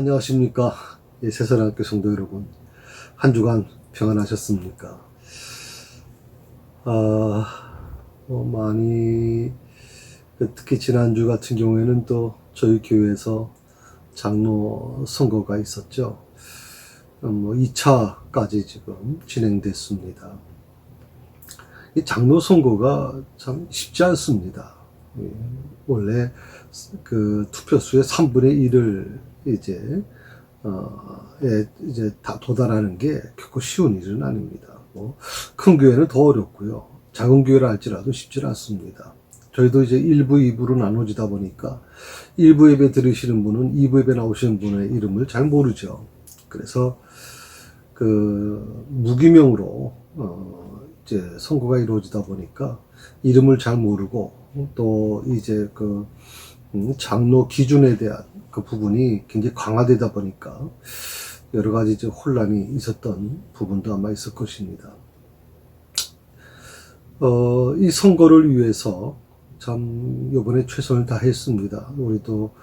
안녕하십니까. 새사랑학교 성도 여러분. 한 주간 평안하셨습니까? 많이, 특히 지난주 같은 경우에는 또 저희 교회에서 장로 선거가 있었죠. 2차까지 지금 진행됐습니다. 이 장로 선거가 참 쉽지 않습니다. 원래 그 투표수의 3분의 1을 이제 다 도달하는 게 결코 쉬운 일은 아닙니다. 큰 교회는 더 어렵고요. 작은 교회라 할지라도 쉽지 않습니다. 저희도 이제 1부, 2부로 나눠지다 보니까 1부 예배 들으시는 분은 2부 예배 나오시는 분의 이름을 잘 모르죠. 그래서 그 무기명으로 이제 선거가 이루어지다 보니까 이름을 잘 모르고 또 이제 그 장로 기준에 대한 그 부분이 굉장히 강화되다 보니까 여러 가지 이제 혼란이 있었던 부분도 아마 있을 것입니다. 이 선거를 위해서 참 이번에 최선을 다했습니다. 우리도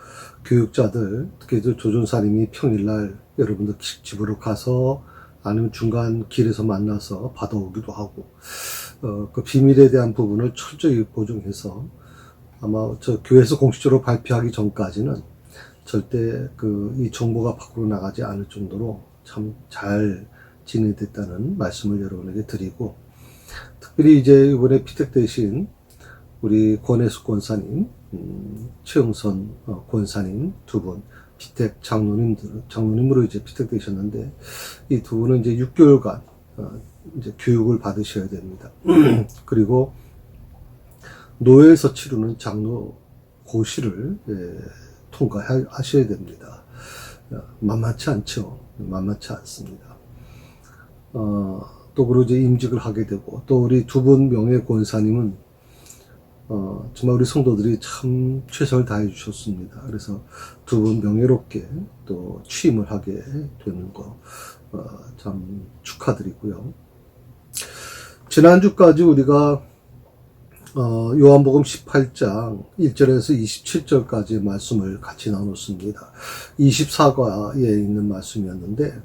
교육자들, 특히 조전사님이 평일날 여러분들 집으로 가서 아니면 중간 길에서 만나서 받아오기도 하고 그 비밀에 대한 부분을 철저히 보증해서 아마 저 교회에서 공식적으로 발표하기 전까지는 절대 이 정보가 밖으로 나가지 않을 정도로 참 잘 진행됐다는 말씀을 여러분에게 드리고, 특별히 이제 이번에 피택되신 우리 권혜숙 권사님, 최영선 권사님 두 분, 피택 장로님으로 이제 피택되셨는데, 이 두 분은 이제 6개월간 이제 교육을 받으셔야 됩니다. 그리고 노예에서 치르는 장로 고시를 통과하셔야 됩니다. 만만치 않죠. 만만치 않습니다. 또 그리고 이제 임직을 하게 되고, 또 우리 두 분 명예 권사님은 정말 우리 성도들이 참 최선을 다해 주셨습니다. 그래서 두 분 명예롭게 또 취임을 하게 되는 거 참 축하드리고요. 지난주까지 우리가 요한복음 18장 1절에서 27절까지 말씀을 같이 나눴습니다. 24과에 있는 말씀이었는데,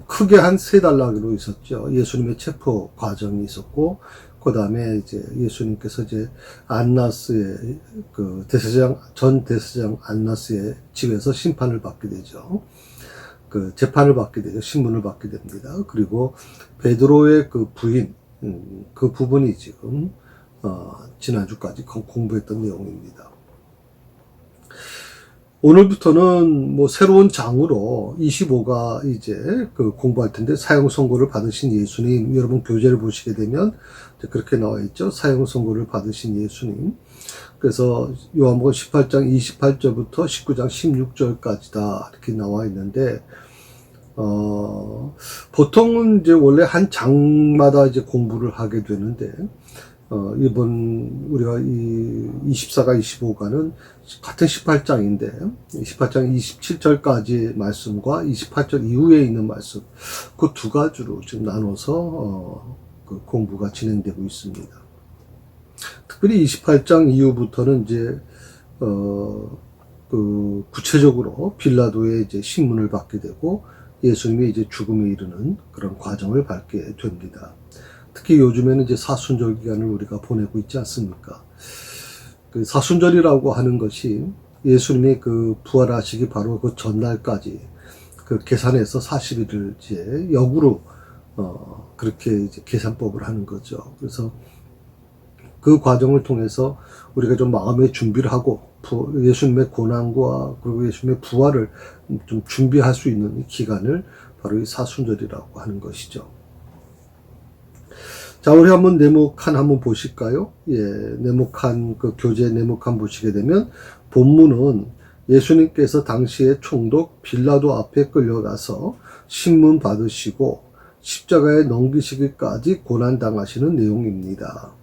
크게 한 세 단락으로 있었죠. 예수님의 체포 과정이 있었고, 그 다음에 이제 예수님께서 이제 안나스의 전 대제사장 안나스의 집에서 심판을 받게 되죠. 재판을 받게 되죠. 신문을 받게 됩니다. 그리고 베드로의 부인, 그 부분이 지금 지난주까지 공부했던 내용입니다. 오늘부터는 새로운 장으로 25가 이제 공부할 텐데, 사형 선고를 받으신 예수님, 여러분 교재를 보시게 되면 그렇게 나와 있죠. 사형 선고를 받으신 예수님. 그래서 요한복음 18장 28절부터 19장 16절까지다 이렇게 나와 있는데, 보통은 이제 원래 한 장마다 이제 공부를 하게 되는데, 이번 우리가 이 24가 25가는 같은 18장인데 18장 27절까지 말씀과 28절 이후에 있는 말씀, 그 두 가지로 지금 나눠서 공부가 진행되고 있습니다. 특별히 28장 이후부터는 이제 구체적으로 빌라도의 이제 신문을 받게 되고 예수님의 이제 죽음에 이르는 그런 과정을 밟게 됩니다. 특히 요즘에는 이제 사순절 기간을 우리가 보내고 있지 않습니까? 그 사순절이라고 하는 것이 예수님의 부활하시기 바로 그 전날까지 계산해서 40일을 이제 역으로 그렇게 이제 계산법을 하는 거죠. 그래서 그 과정을 통해서 우리가 좀 마음의 준비를 하고 예수님의 고난과 그리고 예수님의 부활을 좀 준비할 수 있는 기간을 바로 이 사순절이라고 하는 것이죠. 자, 우리 한번 네모칸 한번 보실까요? 네모칸, 교재 네모칸 보시게 되면, 본문은 예수님께서 당시에 총독 빌라도 앞에 끌려가서 신문 받으시고 십자가에 넘기시기까지 고난당하시는 내용입니다.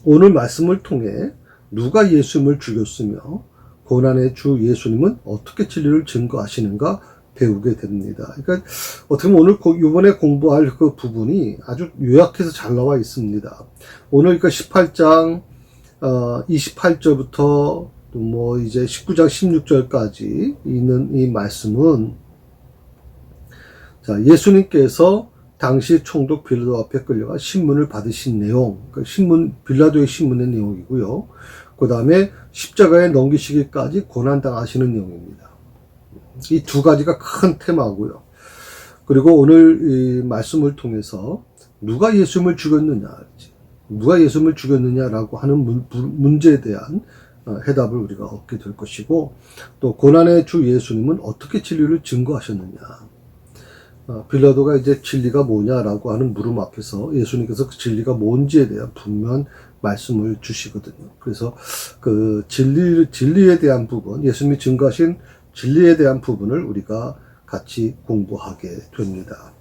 오늘 말씀을 통해 누가 예수님을 죽였으며 고난의 주 예수님은 어떻게 진리를 증거하시는가 배우게 됩니다. 그러니까 어떻게 보면 오늘 이번에 공부할 그 부분이 아주 요약해서 잘 나와 있습니다. 오늘 그러니까 18장 28절부터 뭐 이제 19장 16절까지 있는 이 말씀은, 자, 예수님께서 당시 총독 빌라도 앞에 끌려가 신문을 받으신 내용, 그 빌라도의 신문의 내용이고요. 그 다음에 십자가에 넘기시기까지 고난당하시는 내용입니다. 이 두 가지가 큰 테마고요. 그리고 오늘 이 말씀을 통해서 누가 예수님을 죽였느냐라고 하는 문제에 대한 해답을 우리가 얻게 될 것이고, 또 고난의 주 예수님은 어떻게 진리를 증거하셨느냐, 빌라도가 이제 진리가 뭐냐라고 하는 물음 앞에서 예수님께서 그 진리가 뭔지에 대한 분명한 말씀을 주시거든요. 그래서 그 진리에 대한 부분, 예수님이 증거하신 진리에 대한 부분을 우리가 같이 공부하게 됩니다.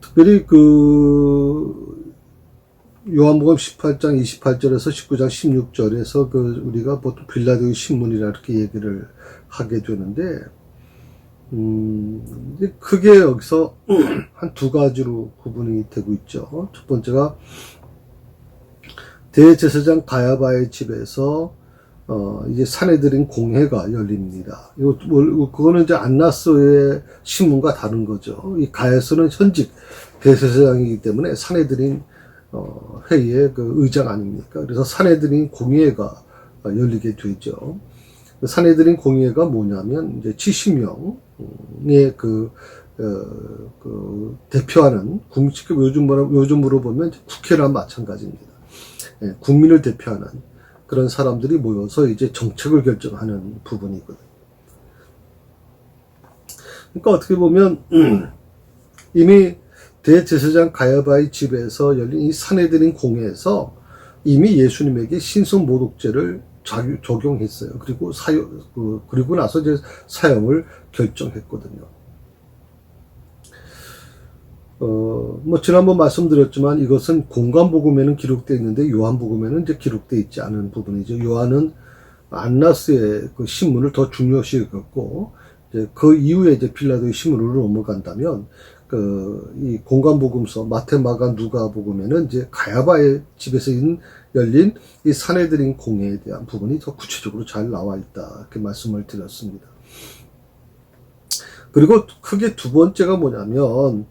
특별히 요한복음 18장 28절에서 19장 16절에서 우리가 보통 빌라도의 신문이라 이렇게 얘기를 하게 되는데, 크게 여기서 한 두 가지로 구분이 되고 있죠. 첫 번째가 대제사장 가야바의 집에서 이제 사내들인 공회가 열립니다. 그거는 이제 안나스의 신문과 다른 거죠. 이 가야스는 현직 대제사장이기 때문에 사내들인 회의의 그 의장 아닙니까? 그래서 사내들인 공회가 열리게 되죠. 사내들인 공회가 뭐냐면 이제 70명의 대표하는 요즘으로 보면 국회랑 마찬가지입니다. 예, 국민을 대표하는 그런 사람들이 모여서 이제 정책을 결정하는 부분이거든요. 그러니까 어떻게 보면 이미 대제사장 가야바의 집에서 열린 이 사내들인 공회에서 이미 예수님에게 신성모독죄를 적용했어요. 그리고 나서 이제 사형을 결정했거든요. 뭐 지난번 말씀드렸지만 이것은 공관복음에는 기록되어 있는데 요한복음에는 이제 기록되어 있지 않은 부분이죠. 요한은 안나스의 그 신문을 더 중요시 여겼고, 이제 그 이후에 이제 빌라도의 신문으로 넘어간다면 이 공관복음서 마태, 마가, 누가 복음에는 이제 가야바의 집에서 열린 이 사내들인 공회에 대한 부분이 더 구체적으로 잘 나와 있다, 이렇게 말씀을 드렸습니다. 그리고 크게 두 번째가 뭐냐면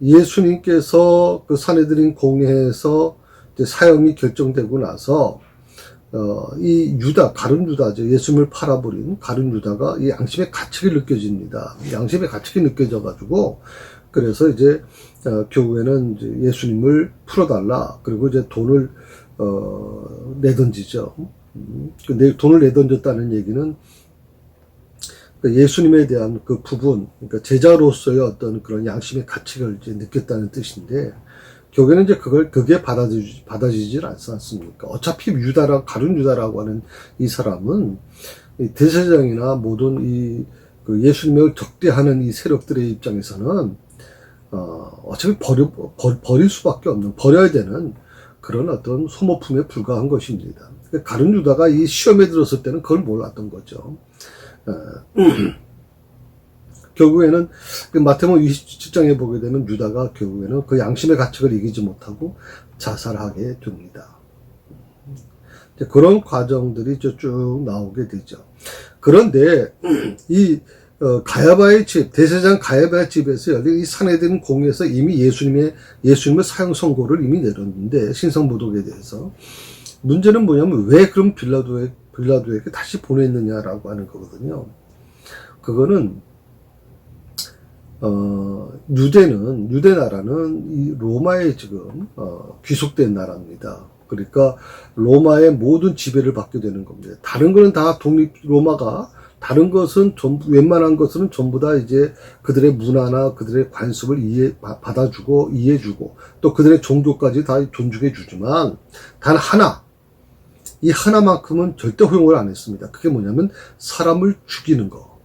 예수님께서 그 사내들인 공회에서 이제 사형이 결정되고 나서 이 가룟 유다죠. 예수님을 팔아버린 가룟 유다가 이 양심의 가책이 느껴집니다. 양심의 가책이 느껴져가지고, 그래서 이제 교회는 이제 예수님을 풀어달라. 그리고 이제 돈을 내던지죠. 돈을 내던졌다는 얘기는 예수님에 대한 그 부분, 그러니까 제자로서의 어떤 그런 양심의 가책을 이제 느꼈다는 뜻인데, 교회는 이제 그게 받아지질 않습니까? 어차피 가룟 유다라고 하는 이 사람은 이 대제사장이나 모든 예수님을 적대하는 이 세력들의 입장에서는 어차피 버릴 수밖에 없는, 버려야 되는 그런 어떤 소모품에 불과한 것입니다. 가룟 유다가 이 시험에 들었을 때는 그걸 몰랐던 거죠. 결국에는 마태복음 27장에 보게 되면 유다가 결국에는 그 양심의 가책을 이기지 못하고 자살하게 됩니다. 그런 과정들이 쭉 나오게 되죠. 그런데 이 가야바의 집, 대제사장 가야바의 집에서 열린 이 사내들인 공회에서 이미 예수님의 사형 선고를 이미 내렸는데, 신성모독에 대해서 문제는 뭐냐면 왜 그럼 빌라도에게 다시 보냈느냐라고 하는 거거든요. 그거는 유대 나라는 이 로마에 지금 귀속된 나라입니다. 그러니까 로마의 모든 지배를 받게 되는 겁니다. 다른 거는 다 로마가, 다른 것은 웬만한 것은 전부 다 이제 그들의 문화나 그들의 관습을 받아주고 이해해주고 또 그들의 종교까지 다 존중해주지만, 단 이 하나만큼은 절대 허용을 안 했습니다. 그게 뭐냐면 사람을 죽이는 거.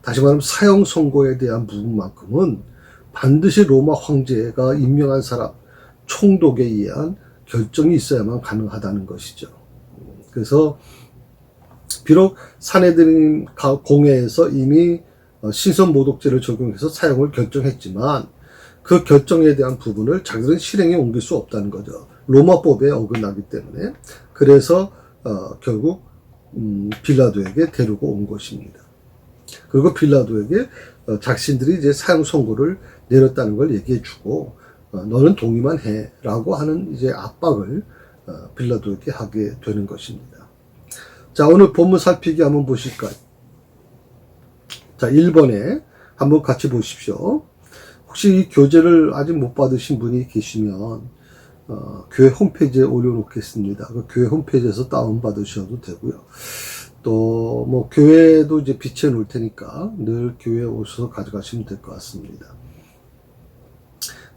다시 말하면 사형 선고에 대한 부분만큼은 반드시 로마 황제가 임명한 사람, 총독에 의한 결정이 있어야만 가능하다는 것이죠. 그래서 비록 사내들인 공회에서 이미 신선모독죄를 적용해서 사용을 결정했지만 그 결정에 대한 부분을 자기들은 실행에 옮길 수 없다는 거죠. 로마법에 어긋나기 때문에. 그래서 결국 빌라도에게 데리고 온 것입니다. 그리고 빌라도에게 자신들이 이제 사형 선고를 내렸다는 걸 얘기해주고 너는 동의만 해라고 하는 이제 압박을 빌라도에게 하게 되는 것입니다. 자, 오늘 본문 살피기 한번 보실까요? 자, 1번에 한번 같이 보십시오. 혹시 이 교재를 아직 못 받으신 분이 계시면 교회 홈페이지에 올려놓겠습니다. 그 교회 홈페이지에서 다운받으셔도 되고요. 또 뭐 교회도 이제 비치해 놓을 테니까 늘 교회에 오셔서 가져가시면 될 것 같습니다.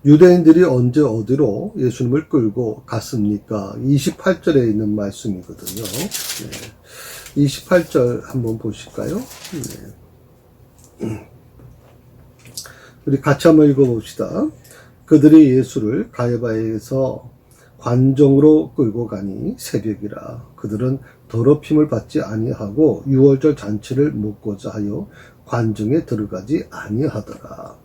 유대인들이 언제 어디로 예수님을 끌고 갔습니까? 28절에 있는 말씀이거든요. 네. 28절 한번 보실까요? 네. 우리 같이 한번 읽어봅시다. 그들이 예수를 가야바에서 관정으로 끌고 가니 새벽이라. 그들은 더럽힘을 받지 아니하고 유월절 잔치를 먹고자 하여 관정에 들어가지 아니하더라.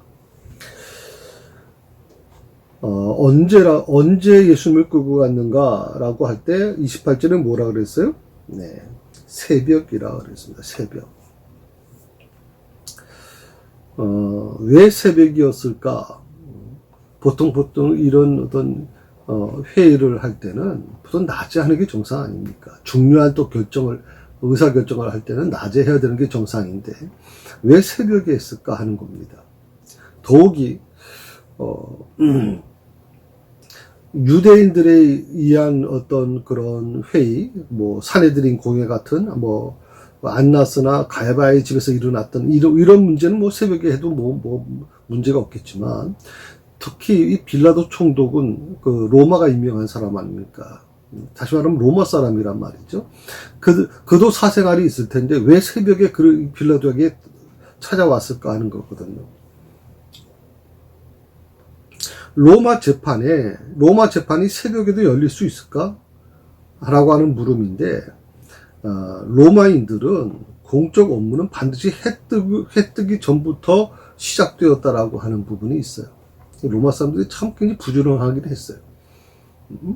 언제 예수님을 끌고 갔는가라고 할 때 28절에 뭐라 그랬어요? 네, 새벽이라 그랬습니다. 새벽. 왜 새벽이었을까? 보통 이런 어떤 회의를 할 때는 보통 낮에 하는 게 정상 아닙니까? 중요한 또 의사결정을 할 때는 낮에 해야 되는 게 정상인데 왜 새벽에 했을까 하는 겁니다. 더욱이 유대인들에 의한 어떤 그런 회의, 뭐 산헤드린 공회 같은 뭐 안나스나 가야바의 집에서 일어났던 이런 문제는 뭐 새벽에 해도 뭐 문제가 없겠지만 특히 이 빌라도 총독은 그 로마가 임명한 사람 아닙니까? 다시 말하면 로마 사람이란 말이죠. 그도 사생활이 있을 텐데 왜 새벽에 빌라도에게 찾아왔을까 하는 거거든요. 로마 재판이 새벽에도 열릴 수 있을까? 라고 하는 물음인데, 로마인들은 공적 업무는 반드시 해 뜨기 전부터 시작되었다라고 하는 부분이 있어요. 로마 사람들이 참 굉장히 부지런하긴 했어요.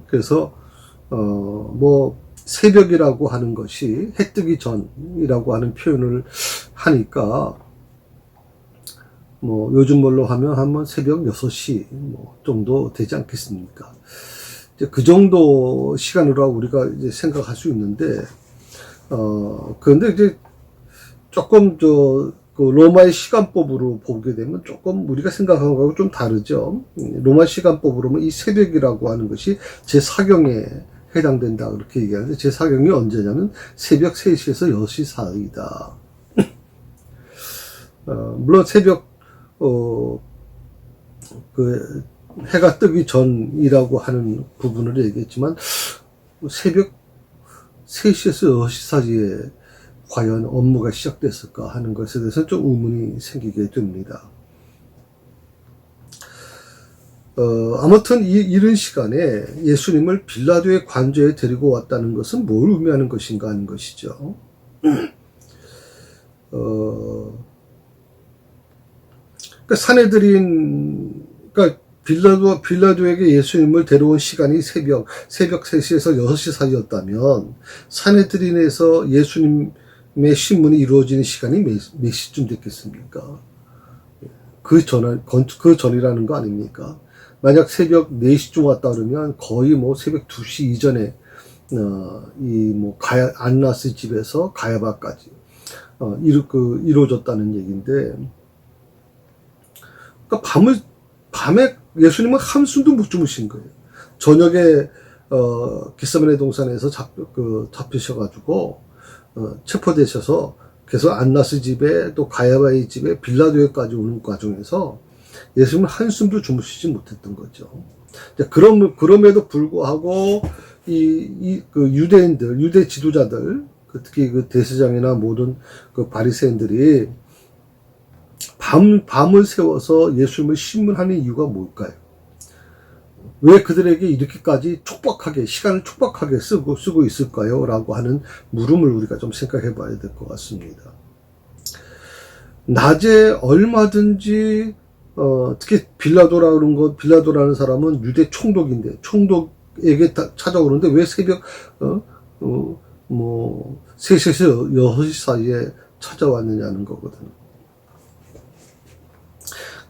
그래서, 새벽이라고 하는 것이 해 뜨기 전이라고 하는 표현을 하니까, 요즘 말로 하면 한 새벽 6시 정도 되지 않겠습니까? 이제 그 정도 시간으로 우리가 이제 생각할 수 있는데, 그런데 이제 조금 그 로마의 시간법으로 보게 되면 조금 우리가 생각하는 거하고 좀 다르죠. 로마 시간법으로는 이 새벽이라고 하는 것이 제4경에 해당된다. 그렇게 얘기하는데, 제4경이 언제냐면 새벽 3시에서 6시 사이다. 물론 새벽 그 해가 뜨기 전이라고 하는 부분을 얘기했지만 새벽 3시에서 6시 사이에 과연 업무가 시작됐을까 하는 것에 대해서 좀 의문이 생기게 됩니다. 아무튼 이른 시간에 예수님을 빌라도의 관저에 데리고 왔다는 것은 뭘 의미하는 것인가 하는 것이죠. 그러니까 빌라도에게 예수님을 데려온 시간이 새벽 3시에서 6시 사이였다면 산헤드린에서 예수님의 신문이 이루어지는 시간이 몇 시쯤 됐겠습니까? 그 전이라는 거 아닙니까? 만약 새벽 4시쯤 왔다 그러면 거의 새벽 2시 이전에 안나스 집에서 가야바까지 이루어졌다는 얘기인데, 그러니까 밤에 예수님은 한숨도 못 주무신 거예요. 저녁에 겟세마네 동산에서 잡히셔가지고 체포되셔서 계속 안나스 집에 또 가야바의 집에 빌라도에까지 오는 과정에서 예수님은 한숨도 주무시지 못했던 거죠. 그럼에도 불구하고 그 유대인들, 유대 지도자들, 특히 그 대제사장이나 모든 그 바리새인들이 밤을 새워서 예수님을 신문하는 이유가 뭘까요? 왜 그들에게 이렇게까지 시간을 촉박하게 쓰고 있을까요? 라고 하는 물음을 우리가 좀 생각해 봐야 될 것 같습니다. 낮에 얼마든지 특히 빌라도라는 사람은 유대 총독인데 총독에게 찾아오는데 왜 새벽 3시에서 6시 사이에 찾아왔느냐는 거거든요.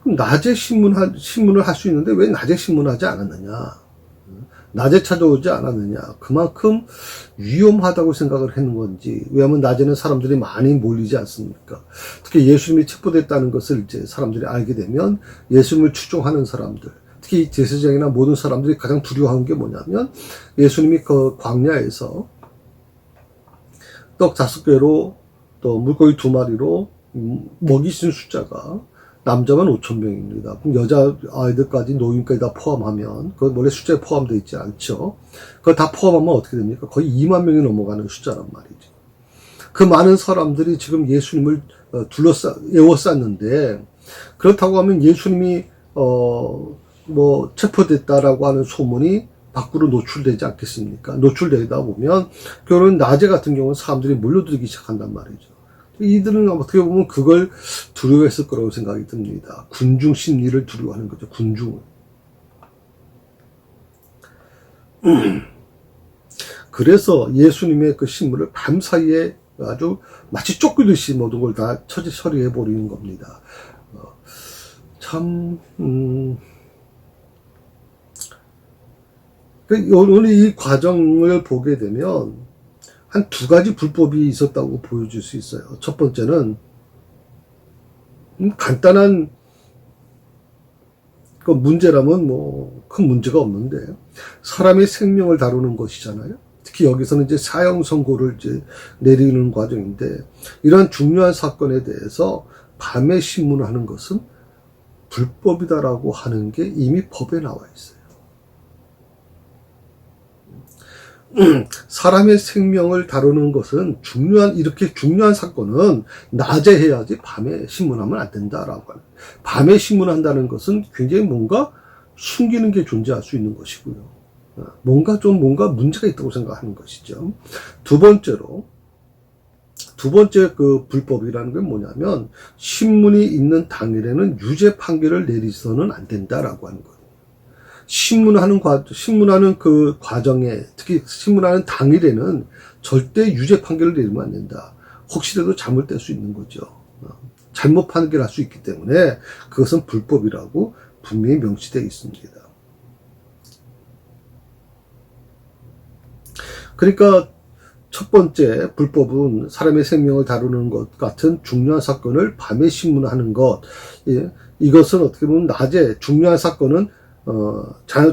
그럼 낮에 신문을 할 수 있는데 왜 낮에 신문하지 않았느냐? 낮에 찾아오지 않았느냐? 그만큼 위험하다고 생각을 했는 건지. 왜냐하면 낮에는 사람들이 많이 몰리지 않습니까? 특히 예수님이 체포됐다는 것을 이제 사람들이 알게 되면 예수님을 추종하는 사람들, 특히 제사장이나 모든 사람들이 가장 두려워하는 게 뭐냐면 예수님이 그 광야에서 떡 5개로 또 물고기 2마리로 먹이신 숫자가 남자만 5,000명입니다. 그럼 여자 아이들까지 노인까지 다 포함하면, 그건 원래 숫자에 포함되어 있지 않죠. 그걸 다 포함하면 어떻게 됩니까? 거의 2만 명이 넘어가는 숫자란 말이죠. 그 많은 사람들이 지금 예수님을 에워쌌는데, 그렇다고 하면 예수님이, 체포됐다라고 하는 소문이 밖으로 노출되지 않겠습니까? 노출되다 보면, 결국은 낮에 같은 경우는 사람들이 몰려들기 시작한단 말이죠. 이들은 어떻게 보면 그걸 두려워했을 거라고 생각이 듭니다. 군중 심리를 두려워하는 거죠. 군중을. 그래서 예수님의 그 신문을 밤사이에 아주 마치 쫓기듯이 모든 걸 다 처리해 버리는 겁니다. 오늘 이 과정을 보게 되면 한 2가지 불법이 있었다고 보여줄 수 있어요. 첫 번째는 간단한 그 문제라면 큰 문제가 없는데 사람의 생명을 다루는 것이잖아요. 특히 여기서는 이제 사형 선고를 이제 내리는 과정인데 이러한 중요한 사건에 대해서 밤에 신문하는 것은 불법이다라고 하는 게 이미 법에 나와 있어요. 사람의 생명을 다루는 것은 이렇게 중요한 사건은 낮에 해야지 밤에 신문하면 안 된다라고 하는. 밤에 신문한다는 것은 굉장히 뭔가 숨기는 게 존재할 수 있는 것이고요. 뭔가 문제가 있다고 생각하는 것이죠. 두 번째 그 불법이라는 게 뭐냐면 신문이 있는 당일에는 유죄 판결을 내리서는 안 된다라고 하는 거예요. 신문하는 그 과정에, 특히 신문하는 당일에는 절대 유죄 판결을 내리면 안 된다. 혹시라도 잘못될 수 있는 거죠. 잘못 판결할 수 있기 때문에 그것은 불법이라고 분명히 명시되어 있습니다. 그러니까 첫 번째 불법은 사람의 생명을 다루는 것 같은 중요한 사건을 밤에 신문하는 것. 이것은 어떻게 보면 낮에 중요한 사건은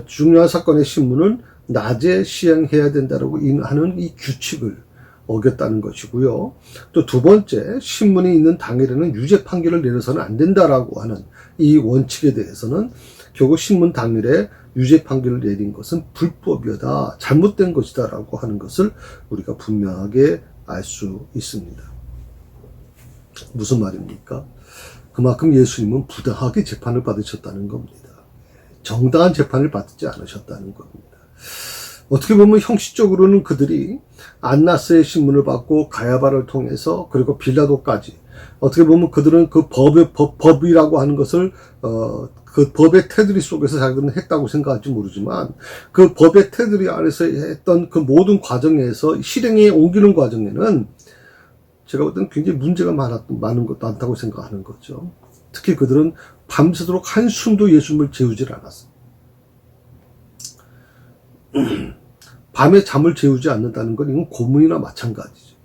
중요한 사건의 신문은 낮에 시행해야 된다라고 하는 이 규칙을 어겼다는 것이고요. 또 두 번째, 신문이 있는 당일에는 유죄 판결을 내려서는 안 된다라고 하는 이 원칙에 대해서는 결국 신문 당일에 유죄 판결을 내린 것은 불법이다, 잘못된 것이다라고 하는 것을 우리가 분명하게 알 수 있습니다. 무슨 말입니까? 그만큼 예수님은 부당하게 재판을 받으셨다는 겁니다. 정당한 재판을 받지 않으셨다는 겁니다. 어떻게 보면 형식적으로는 그들이 안나스의 신문을 받고 가야바를 통해서 그리고 빌라도까지 어떻게 보면 그들은 그 법이라고 하는 것을 그 법의 테두리 속에서 자기들은 했다고 생각할지 모르지만 그 법의 테두리 안에서 했던 그 모든 과정에서 실행에 옮기는 과정에는 제가 볼 때는 굉장히 문제가 많다고 생각하는 거죠. 특히 그들은 밤새도록 한숨도 예수님을 재우질 않았어요. 밤에 잠을 재우지 않는다는 건 이건 고문이나 마찬가지죠.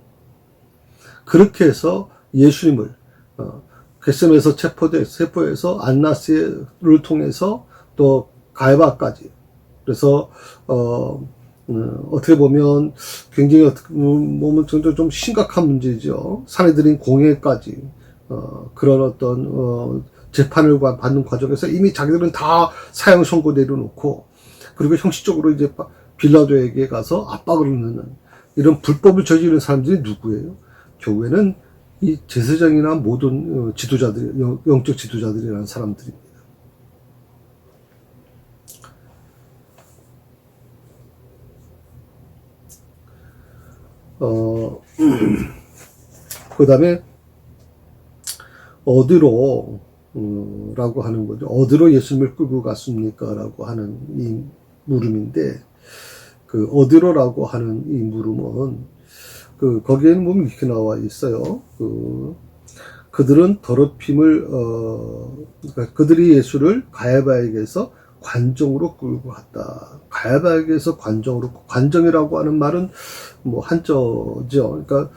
그렇게 해서 예수님을 겟세마네에서 체포해서 안나스를 통해서 또 가야바까지, 그래서 어떻게 보면 굉장히 좀 심각한 문제죠. 사내들인 공회까지 그런 어떤 재판을 받는 과정에서 이미 자기들은 다 사형 선고 내려놓고 그리고 형식적으로 이제 빌라도에게 가서 압박을 넣는 이런 불법을 저지르는 사람들이 누구예요? 결국에는 이 제사장이나 모든 지도자들, 영적 지도자들이라는 사람들입니다. 그 다음에 어디로 라고 하는 거죠. 어디로 예수님을 끌고 갔습니까? 라고 하는 이 물음인데, 그 어디로라고 하는 이 물음은 거기에는 보면 이렇게 나와 있어요. 그들은 더럽힘을 그러니까 그들이 예수를 가야바에게서 관정으로 끌고 갔다. 가야바에게서 관정이라고 하는 말은 뭐 한자죠. 그러니까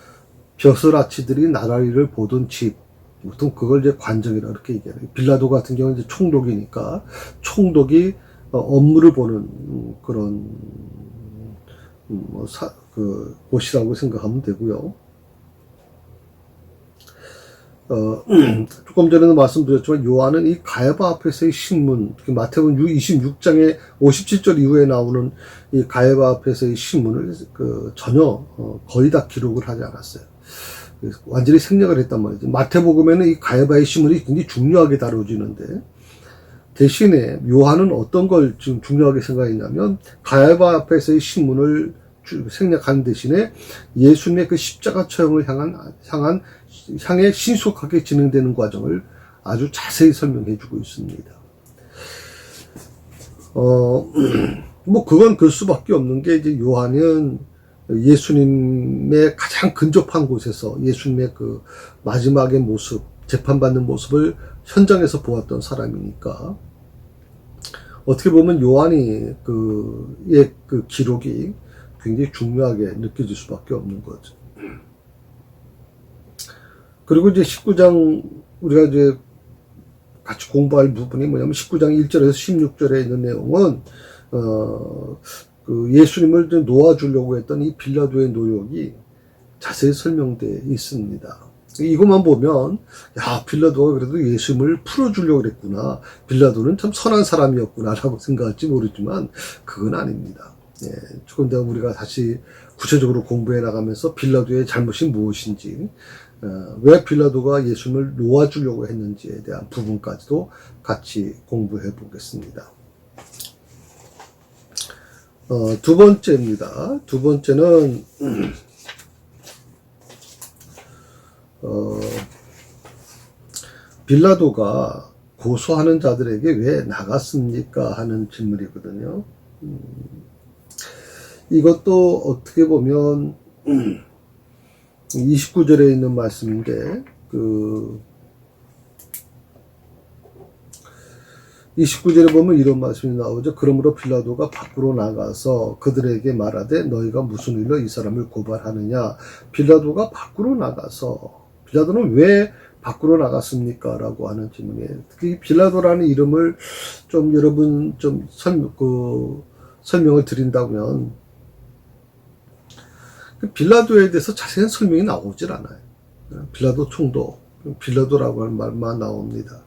벼슬아치들이 나라리를 보던 집, 보통 그걸 이제 관정이라 그렇게 얘기해요. 빌라도 같은 경우는 이제 총독이니까 총독이 업무를 보는 그런 곳이라고 생각하면 되고요. 조금 전에도 말씀드렸지만 요한은 이 가야바 앞에서의 신문, 마태복음 26장에 57절 이후에 나오는 이 가야바 앞에서의 신문을 전혀 거의 다 기록을 하지 않았어요. 완전히 생략을 했단 말이죠. 마태복음에는 이 가야바의 신문이 굉장히 중요하게 다뤄지는데, 대신에 요한은 어떤 걸 지금 중요하게 생각했냐면, 가야바 앞에서의 신문을 생략하는 대신에 예수님의 그 십자가 처형을 향해 신속하게 진행되는 과정을 아주 자세히 설명해 주고 있습니다. 뭐 그건 그럴 수밖에 없는 게, 이제 요한은 예수님의 가장 근접한 곳에서 예수님의 그 마지막의 모습, 재판받는 모습을 현장에서 보았던 사람이니까, 어떻게 보면 요한이 그 기록이 굉장히 중요하게 느껴질 수밖에 없는 거죠. 그리고 이제 19장, 우리가 이제 같이 공부할 부분이 뭐냐면 19장 1절에서 16절에 있는 내용은, 예수님을 놓아주려고 했던 이 빌라도의 노력이 자세히 설명되어 있습니다. 이것만 보면, 야, 빌라도가 그래도 예수님을 풀어주려고 그랬구나. 빌라도는 참 선한 사람이었구나라고 생각할지 모르지만, 그건 아닙니다. 예, 조금 더 우리가 다시 구체적으로 공부해 나가면서 빌라도의 잘못이 무엇인지, 왜 빌라도가 예수님을 놓아주려고 했는지에 대한 부분까지도 같이 공부해 보겠습니다. 두 번째입니다. 두 번째는, 빌라도가 고소하는 자들에게 왜 나갔습니까? 하는 질문이거든요. 이것도 어떻게 보면 29절에 있는 말씀인데, 29절에 보면 이런 말씀이 나오죠. 그러므로 빌라도가 밖으로 나가서 그들에게 말하되 너희가 무슨 일로 이 사람을 고발하느냐. 빌라도가 밖으로 나가서, 빌라도는 왜 밖으로 나갔습니까? 라고 하는 질문이에요. 특히 빌라도라는 이름을 좀 여러분 좀 설명을 드린다면, 빌라도에 대해서 자세한 설명이 나오질 않아요. 빌라도 총독, 빌라도라고 하는 말만 나옵니다.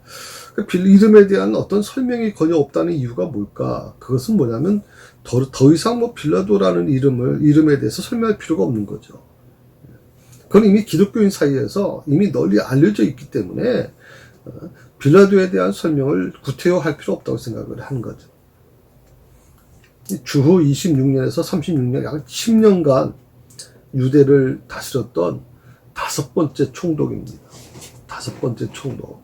이름에 대한 어떤 설명이 거의 없다는 이유가 뭘까? 그것은 뭐냐면 더 이상 뭐 빌라도라는 이름에 대해서 설명할 필요가 없는 거죠. 그건 이미 기독교인 사이에서 이미 널리 알려져 있기 때문에 빌라도에 대한 설명을 구태여할 필요 없다고 생각을 하는 거죠. 주후 26년에서 36년, 약 10년간 유대를 다스렸던 5번째 총독입니다. 5번째 총독.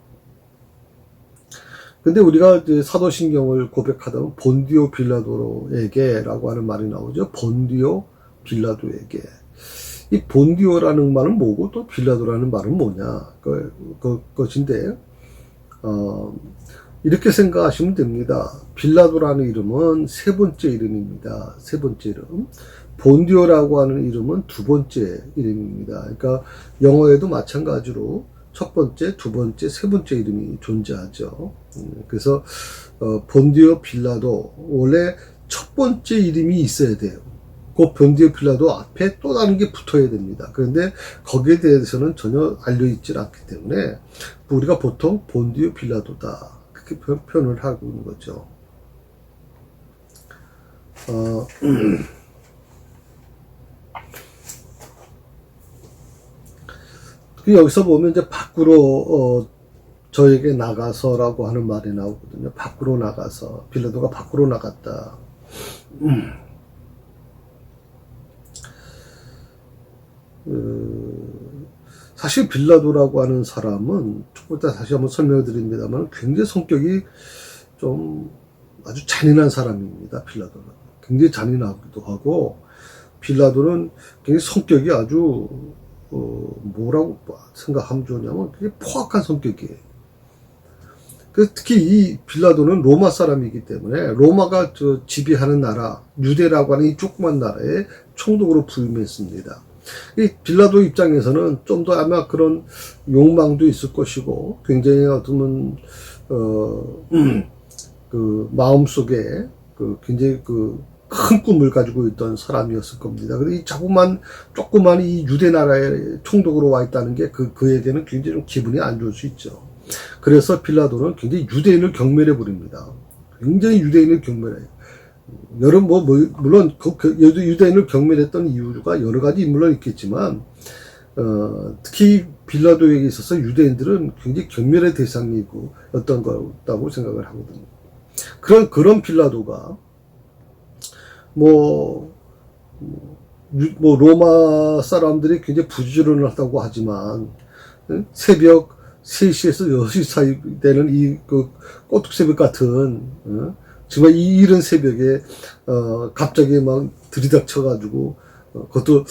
근데 우리가 이제 사도신경을 고백하다 보면 본디오 빌라도에게라고 하는 말이 나오죠. 본디오 빌라도에게. 이 본디오라는 말은 뭐고 또 빌라도라는 말은 뭐냐. 것인데, 이렇게 생각하시면 됩니다. 빌라도라는 이름은 세 번째 이름입니다. 세 번째 이름. 본디오라고 하는 이름은 두 번째 이름입니다. 그러니까 영어에도 마찬가지로 첫 번째, 두 번째, 세 번째 이름이 존재하죠. 그래서 본디오 빌라도, 원래 첫 번째 이름이 있어야 돼요. 그 본디오 빌라도 앞에 또 다른 게 붙어야 됩니다. 그런데 거기에 대해서는 전혀 알려있지 않기 때문에 우리가 보통 본디오 빌라도다, 그렇게 표현을 하고 있는 거죠. 여기서 보면 이제 밖으로 저에게 나가서라고 하는 말이 나오거든요. 밖으로 나가서, 빌라도가 밖으로 나갔다. 사실 빌라도라고 하는 사람은 일단 다시 한번 설명을 드립니다만 굉장히 성격이 좀 아주 잔인한 사람입니다. 빌라도는 굉장히 잔인하기도 하고, 빌라도는 굉장히 성격이 아주 뭐라고 생각하면 좋냐면 굉장히 포악한 성격이에요. 특히 이 빌라도는 로마 사람이기 때문에 로마가 지배하는 나라, 유대라고 하는 이 조그만 나라에 총독으로 부임했습니다. 이 빌라도 입장에서는 좀 더 아마 그런 욕망도 있을 것이고, 굉장히 어떤 그 마음속에 굉장히 큰 꿈을 가지고 있던 사람이었을 겁니다. 근데 이 조그만 이 유대 나라의 총독으로 와 있다는 게 그에게는 굉장히 좀 기분이 안 좋을 수 있죠. 그래서 빌라도는 굉장히 유대인을 경멸해 버립니다. 굉장히 유대인을 경멸해요. 물론 유대인을 경멸했던 이유가 여러 가지 물론 있겠지만, 특히 빌라도에게 있어서 유대인들은 굉장히 경멸의 대상이었던 거라고 생각을 하거든요. 그런 빌라도가 로마 사람들이 굉장히 부지런하다고 하지만, 새벽 3시에서 6시 사이 되는 꼬투새벽 같은, 정말 이 이른 새벽에, 갑자기 막 들이닥쳐가지고, 그것도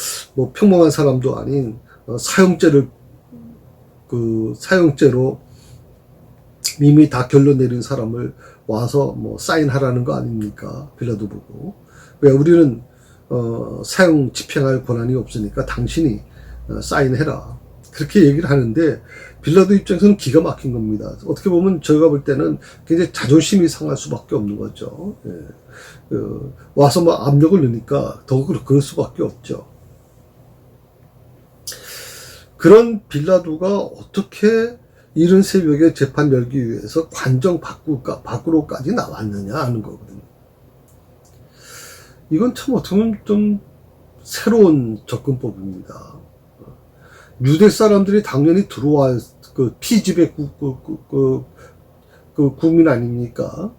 평범한 사람도 아닌, 사형죄로 이미 다 결론 내린 사람을 와서 사인하라는 거 아닙니까? 빌라도 보고. 왜 우리는, 사형 집행할 권한이 없으니까 당신이 사인해라. 그렇게 얘기를 하는데, 빌라도 입장에서는 기가 막힌 겁니다. 어떻게 보면 저희가 볼 때는 굉장히 자존심이 상할 수밖에 없는 거죠. 예. 와서 압력을 넣으니까 더 그럴 수밖에 없죠. 그런 빌라도가 어떻게 이른 새벽에 재판 열기 위해서 관정 밖으로까지 나왔느냐 하는 거거든요. 이건 참 어떻게 보면 좀 새로운 접근법입니다. 유대 사람들이 당연히 들어와, 피지배 국민 아닙니까?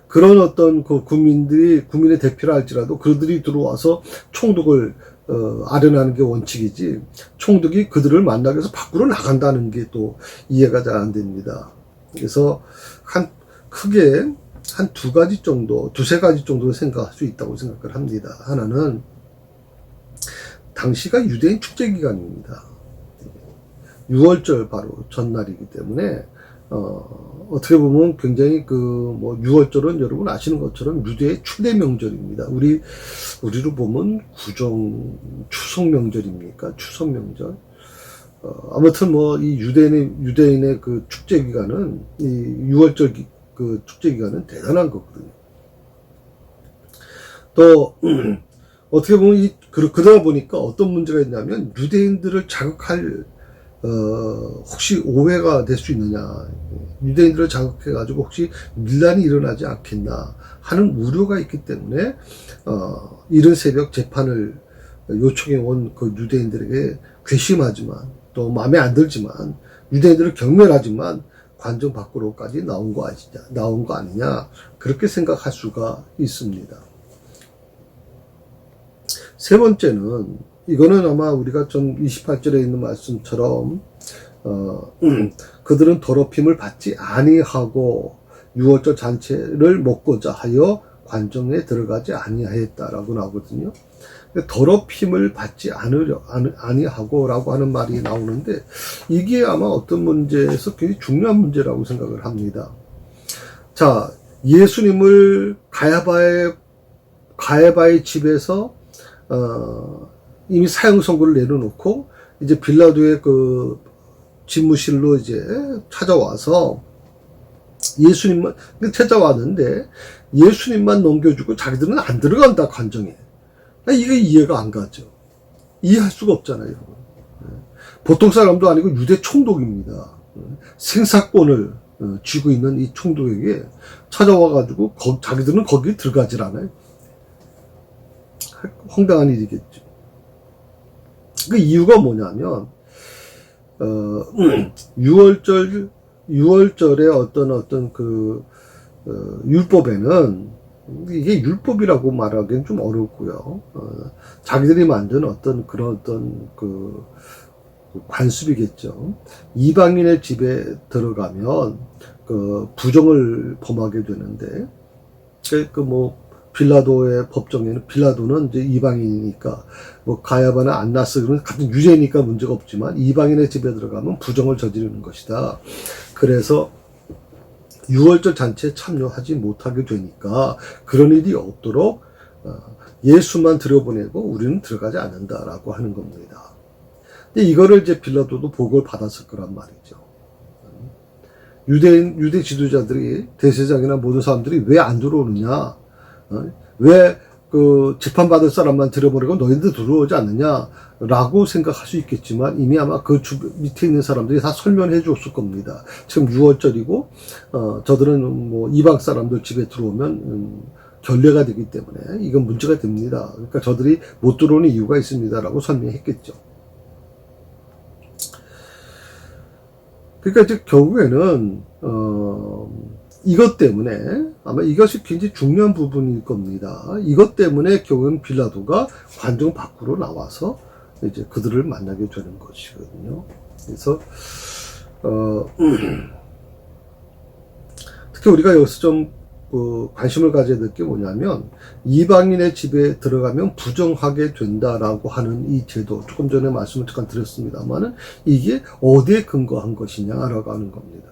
그런 어떤 국민의 대표라 할지라도 그들이 들어와서 총독을, 아련하는 게 원칙이지, 총독이 그들을 만나기 위해서 밖으로 나간다는 게 또 이해가 잘 안 됩니다. 그래서 크게 한 두세 가지 정도를 생각할 수 있다고 생각을 합니다. 하나는, 당시가 유대인 축제 기간입니다. 6월절 바로 전날이기 때문에, 어떻게 보면 굉장히 6월절은 여러분 아시는 것처럼 유대의 최대 명절입니다. 우리로 보면 추석 명절입니까? 추석 명절. 아무튼 이 유대인의 축제 기간은, 이 6월절 축제 기간은 대단한 거거든요. 또, 어떻게 보면 그러다 보니까 어떤 문제가 있냐면, 유대인들을 자극할, 혹시 오해가 될 수 있느냐. 유대인들을 자극해가지고 혹시 밀란이 일어나지 않겠나 하는 우려가 있기 때문에, 이른 새벽 재판을 요청해 온 유대인들에게 괘씸하지만, 또 마음에 안 들지만, 유대인들을 경멸하지만, 관정 밖으로까지 나온 거 아니냐. 그렇게 생각할 수가 있습니다. 세 번째는, 이거는 아마 우리가 좀 28절에 있는 말씀처럼, 그들은 더럽힘을 받지 아니하고 6월절 잔치를 먹고자 하여 관정에 들어가지 아니하였다라고 나오거든요. 더럽힘을 받지 아니하고라고 하는 말이 나오는데, 이게 아마 어떤 문제에서 굉장히 중요한 문제라고 생각을 합니다. 자, 예수님을 가야바의 집에서 이미 사형 선고를 내려놓고 이제 빌라도의 집무실로 이제 찾아와서 예수님만 찾아왔는데, 예수님만 넘겨주고 자기들은 안 들어간다, 관정에. 이게 이해가 안 가죠. 이해할 수가 없잖아요, 여러분. 보통 사람도 아니고 유대 총독입니다. 생사권을 쥐고 있는 이 총독에게 찾아와가지고 자기들은 거기 들어가질 않아요. 황당한 일이겠죠. 그 이유가 뭐냐면, 6월절의 어떤 율법에는, 이게 율법이라고 말하기엔 좀 어렵고요. 자기들이 만든 그런 관습이겠죠. 이방인의 집에 들어가면 그 부정을 범하게 되는데, 빌라도의 법정에는, 빌라도는 이제 이방인이니까, 가야바나 안나스, 그런 같은 유죄니까 문제가 없지만, 이방인의 집에 들어가면 부정을 저지르는 것이다. 그래서, 유월절 잔치에 참여하지 못하게 되니까, 그런 일이 없도록, 예수만 들여보내고 우리는 들어가지 않는다라고 하는 겁니다. 근데 이거를 이제 빌라도도 보고를 받았을 거란 말이죠. 유대 지도자들이, 대제사장이나 모든 사람들이 왜 안 들어오느냐? 왜 재판받을 사람만 들여보내고 너희들 들어오지 않느냐라고 생각할 수 있겠지만, 이미 아마 그 밑에 있는 사람들이 다 설명해 줬을 겁니다. 지금 6월절이고, 저들은 이방 사람들 집에 들어오면, 결례가 되기 때문에 이건 문제가 됩니다. 그러니까 저들이 못 들어오는 이유가 있습니다라고 설명했겠죠. 그러니까 이제 결국에는, 이것 때문에 아마 이것이 굉장히 중요한 부분일 겁니다. 이것 때문에 결국은 빌라도가 관중 밖으로 나와서 이제 그들을 만나게 되는 것이거든요. 그래서 특히 우리가 여기서 좀 관심을 가져야 될 게 뭐냐면, 이방인의 집에 들어가면 부정하게 된다라고 하는 이 제도, 조금 전에 말씀을 잠깐 드렸습니다만은 이게 어디에 근거한 것이냐라고 하는 겁니다.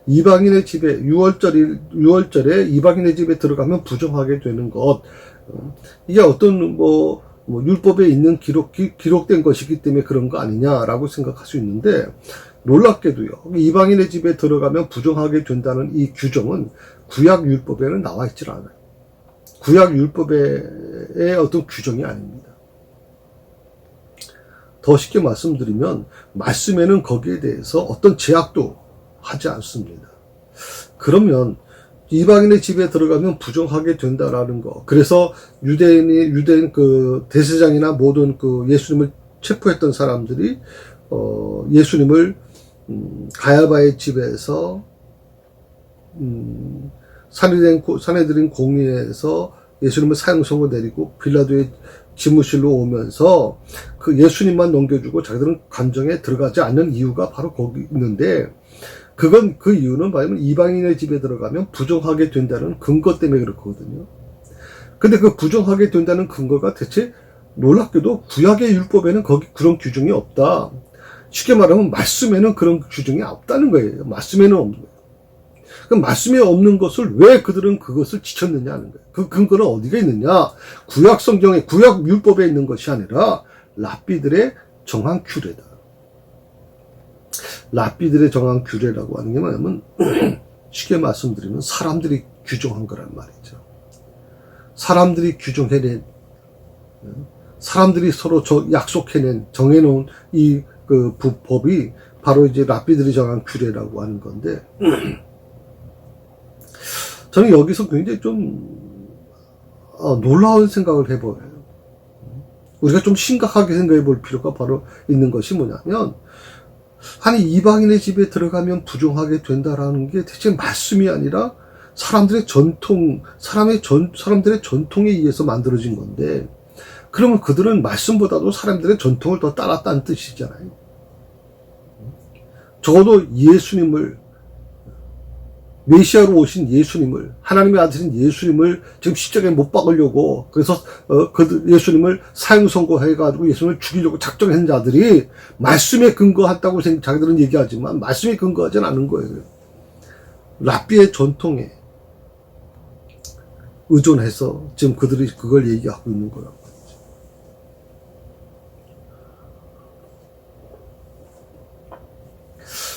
이방인의 집에, 6월절에 이방인의 집에 들어가면 부정하게 되는 것, 이게 어떤 율법에 있는 기록된 것이기 때문에 그런 거 아니냐라고 생각할 수 있는데, 놀랍게도요, 이방인의 집에 들어가면 부정하게 된다는 이 규정은 구약 율법에는 나와 있질 않아요. 구약 율법의 어떤 규정이 아닙니다. 더 쉽게 말씀드리면, 말씀에는 거기에 대해서 어떤 제약도 하지 않습니다. 그러면 이방인의 집에 들어가면 부정하게 된다라는 거. 그래서 유대인 대제사장이나 모든 예수님을 체포했던 사람들이 예수님을 가야바의 집에서 사내들인 공의에서 예수님을 사형 선고 내리고 빌라도의 집무실로 오면서 그 예수님만 넘겨주고 자기들은 감정에 들어가지 않는 이유가 바로 거기 있는데, 그 이유는 뭐냐면 이방인의 집에 들어가면 부정하게 된다는 근거 때문에 그렇거든요. 근데 그 부정하게 된다는 근거가 대체 놀랍게도 구약의 율법에는 그런 규정이 없다. 쉽게 말하면 말씀에는 그런 규정이 없다는 거예요. 말씀에는 없는 거예요. 그럼 말씀에 없는 것을 왜 그들은 그것을 지켰느냐 하는 거예요. 그 근거는 어디가 있느냐? 구약 성경에, 구약 율법에 있는 것이 아니라 랍비들의 정한 규례다. 랍비들의 정한 규례라고 하는 게 뭐냐면 쉽게 말씀드리면 사람들이 규정한 거란 말이죠. 사람들이 규정해낸, 사람들이 서로 약속해낸, 정해놓은 이 법이 바로 이제 랍비들이 정한 규례라고 하는 건데, 저는 여기서 굉장히 좀 놀라운 생각을 해보여요. 우리가 좀 심각하게 생각해 볼 필요가 바로 있는 것이 뭐냐면, 아니 이방인의 집에 들어가면 부정하게 된다라는 게 대체 말씀이 아니라 사람들의 사람들의 전통에 의해서 만들어진 건데, 그러면 그들은 말씀보다도 사람들의 전통을 더 따랐다는 뜻이잖아요. 적어도 예수님을, 메시아로 오신 예수님을, 하나님의 아들인 예수님을 지금 십자가에 못 박으려고, 그래서 예수님을 사형 선고해가지고 예수님을 죽이려고 작정한 자들이 말씀에 근거한다고 자기들은 얘기하지만 말씀에 근거하지 않은 거예요. 랍비의 전통에 의존해서 지금 그들이 그걸 얘기하고 있는 거라고.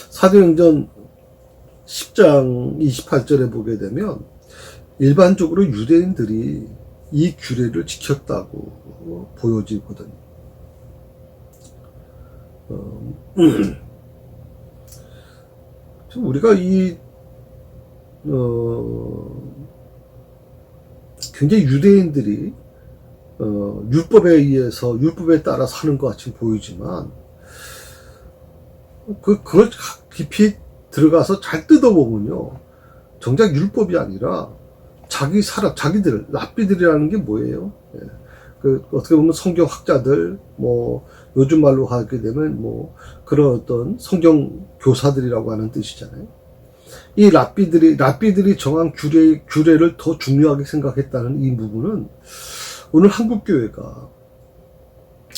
사도행전 10장 28절에 보게 되면 일반적으로 유대인들이 이 규례를 지켰다고 보여지거든요. 우리가 굉장히 유대인들이 율법에 의해서 율법에 따라 사는 것 같이 보이지만, 그걸 깊이 들어가서 잘 뜯어보면요, 정작 율법이 아니라 자기들, 랍비들이라는 게 뭐예요? 어떻게 보면 성경학자들, 요즘 말로 하게 되면 그런 어떤 성경 교사들이라고 하는 뜻이잖아요. 이 랍비들이 정한 규례를 더 중요하게 생각했다는 이 부분은 오늘 한국교회가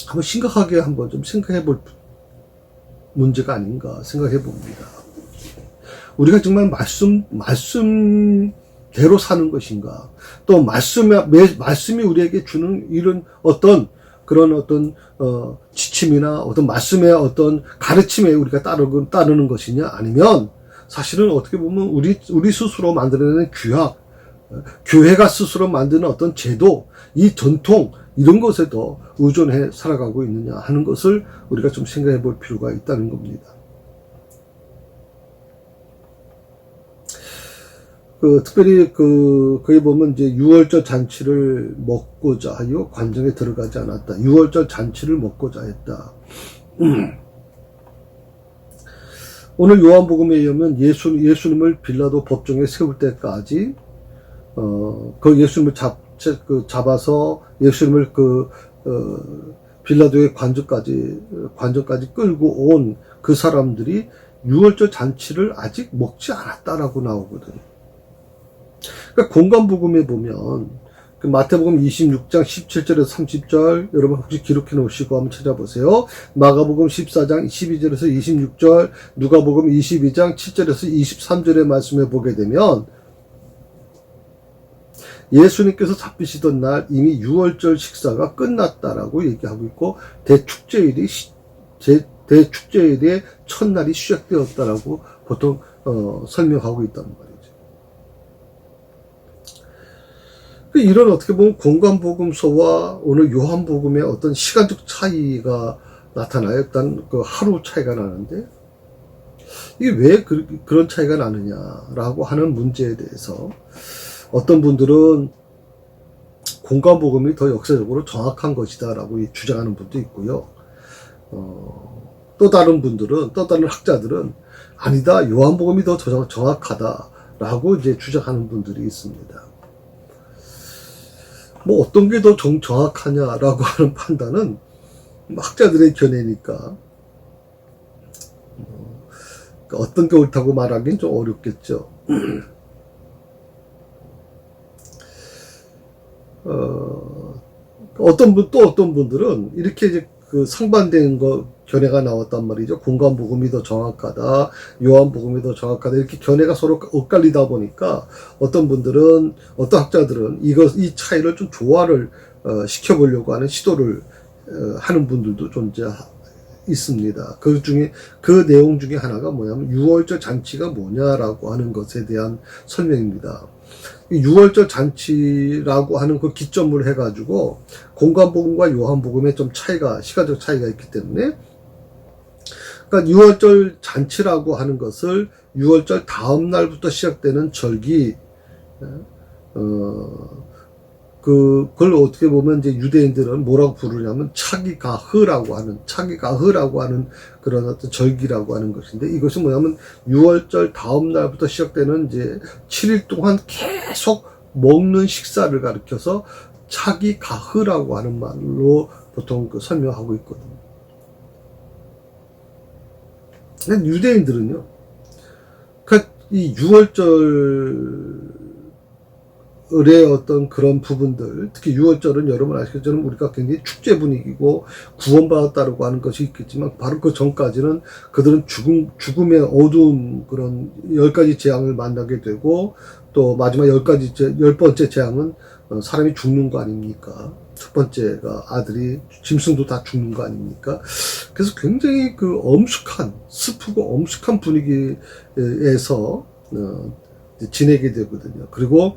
한번 심각하게 한번 좀 생각해 볼 문제가 아닌가 생각해 봅니다. 우리가 정말 말씀대로 사는 것인가, 또 말씀이 우리에게 주는 이런 그런 지침이나 말씀의 가르침에 우리가 따르는 것이냐, 아니면 사실은 어떻게 보면 우리 스스로 만들어내는 교회가 스스로 만드는 어떤 제도, 이 전통, 이런 것에 더 의존해 살아가고 있느냐 하는 것을 우리가 좀 생각해 볼 필요가 있다는 겁니다. 특별히 거기 보면 이제 유월절 잔치를 먹고자 하여 관정에 들어가지 않았다. 유월절 잔치를 먹고자 했다. 오늘 요한복음에 의하면 예수님을 빌라도 법정에 세울 때까지 그 예수님을 잡아서 예수님을 빌라도의 관전까지 끌고 온 그 사람들이 유월절 잔치를 아직 먹지 않았다라고 나오거든요. 그러니까 공관복음에 보면 마태복음 26장 17절에서 30절 여러분 혹시 기록해 놓으시고 한번 찾아보세요. 마가복음 14장 12절에서 26절, 누가복음 22장 7절에서 23절의 말씀에 보게 되면 예수님께서 잡히시던 날 이미 유월절 식사가 끝났다라고 얘기하고 있고 대축제일의 첫날이 시작되었다라고 보통 설명하고 있단 말이에요. 이런 어떻게 보면 공관복음서와 오늘 요한복음의 어떤 시간적 차이가 나타나요. 일단 하루 차이가 나는데 이게 왜 그런 차이가 나느냐라고 하는 문제에 대해서 어떤 분들은 공관복음이 더 역사적으로 정확한 것이다라고 주장하는 분도 있고요. 또 다른 학자들은 아니다, 요한복음이 더 정확하다라고 이제 주장하는 분들이 있습니다. 어떤 게 더 정확하냐라고 하는 판단은 학자들의 견해니까 어떤 게 옳다고 말하기는 좀 어렵겠죠. 어떤 분들은 이렇게 이제 상반된 견해가 나왔단 말이죠. 공관복음이 더 정확하다, 요한복음이 더 정확하다, 이렇게 견해가 서로 엇갈리다 보니까 어떤 학자들은 이 차이를 좀 조화를 시켜보려고 하는 시도를 하는 분들도 있습니다. 그 내용 중에 하나가 뭐냐면 유월절 잔치가 뭐냐라고 하는 것에 대한 설명입니다. 유월절 잔치라고 하는 그 기점을 해가지고 공관복음과 요한복음에 좀 시간적 차이가 있기 때문에, 그러니까 유월절 잔치라고 하는 것을 유월절 다음 날부터 시작되는 절기, 그걸 어떻게 보면 이제 유대인들은 뭐라고 부르냐면 차기가흐라고 하는 그런 어떤 절기라고 하는 것인데, 이것이 뭐냐면 유월절 다음 날부터 시작되는 이제 7일 동안 계속 먹는 식사를 가리켜서 차기가흐라고 하는 말로 보통 설명하고 있거든요. 근데 유대인들은요, 이 유월절의 어떤 그런 부분들, 특히 유월절은 여러분 아시겠지만 우리가 굉장히 축제 분위기고 구원받았다고 하는 것이 있겠지만, 바로 그 전까지는 그들은 죽음의 어두움, 그런 10가지 재앙을 만나게 되고, 또 마지막 10번째 재앙은 사람이 죽는 거 아닙니까? 첫 번째가 아들이, 짐승도 다 죽는 거 아닙니까? 그래서 굉장히 스프고 엄숙한 분위기에서 지내게 되거든요. 그리고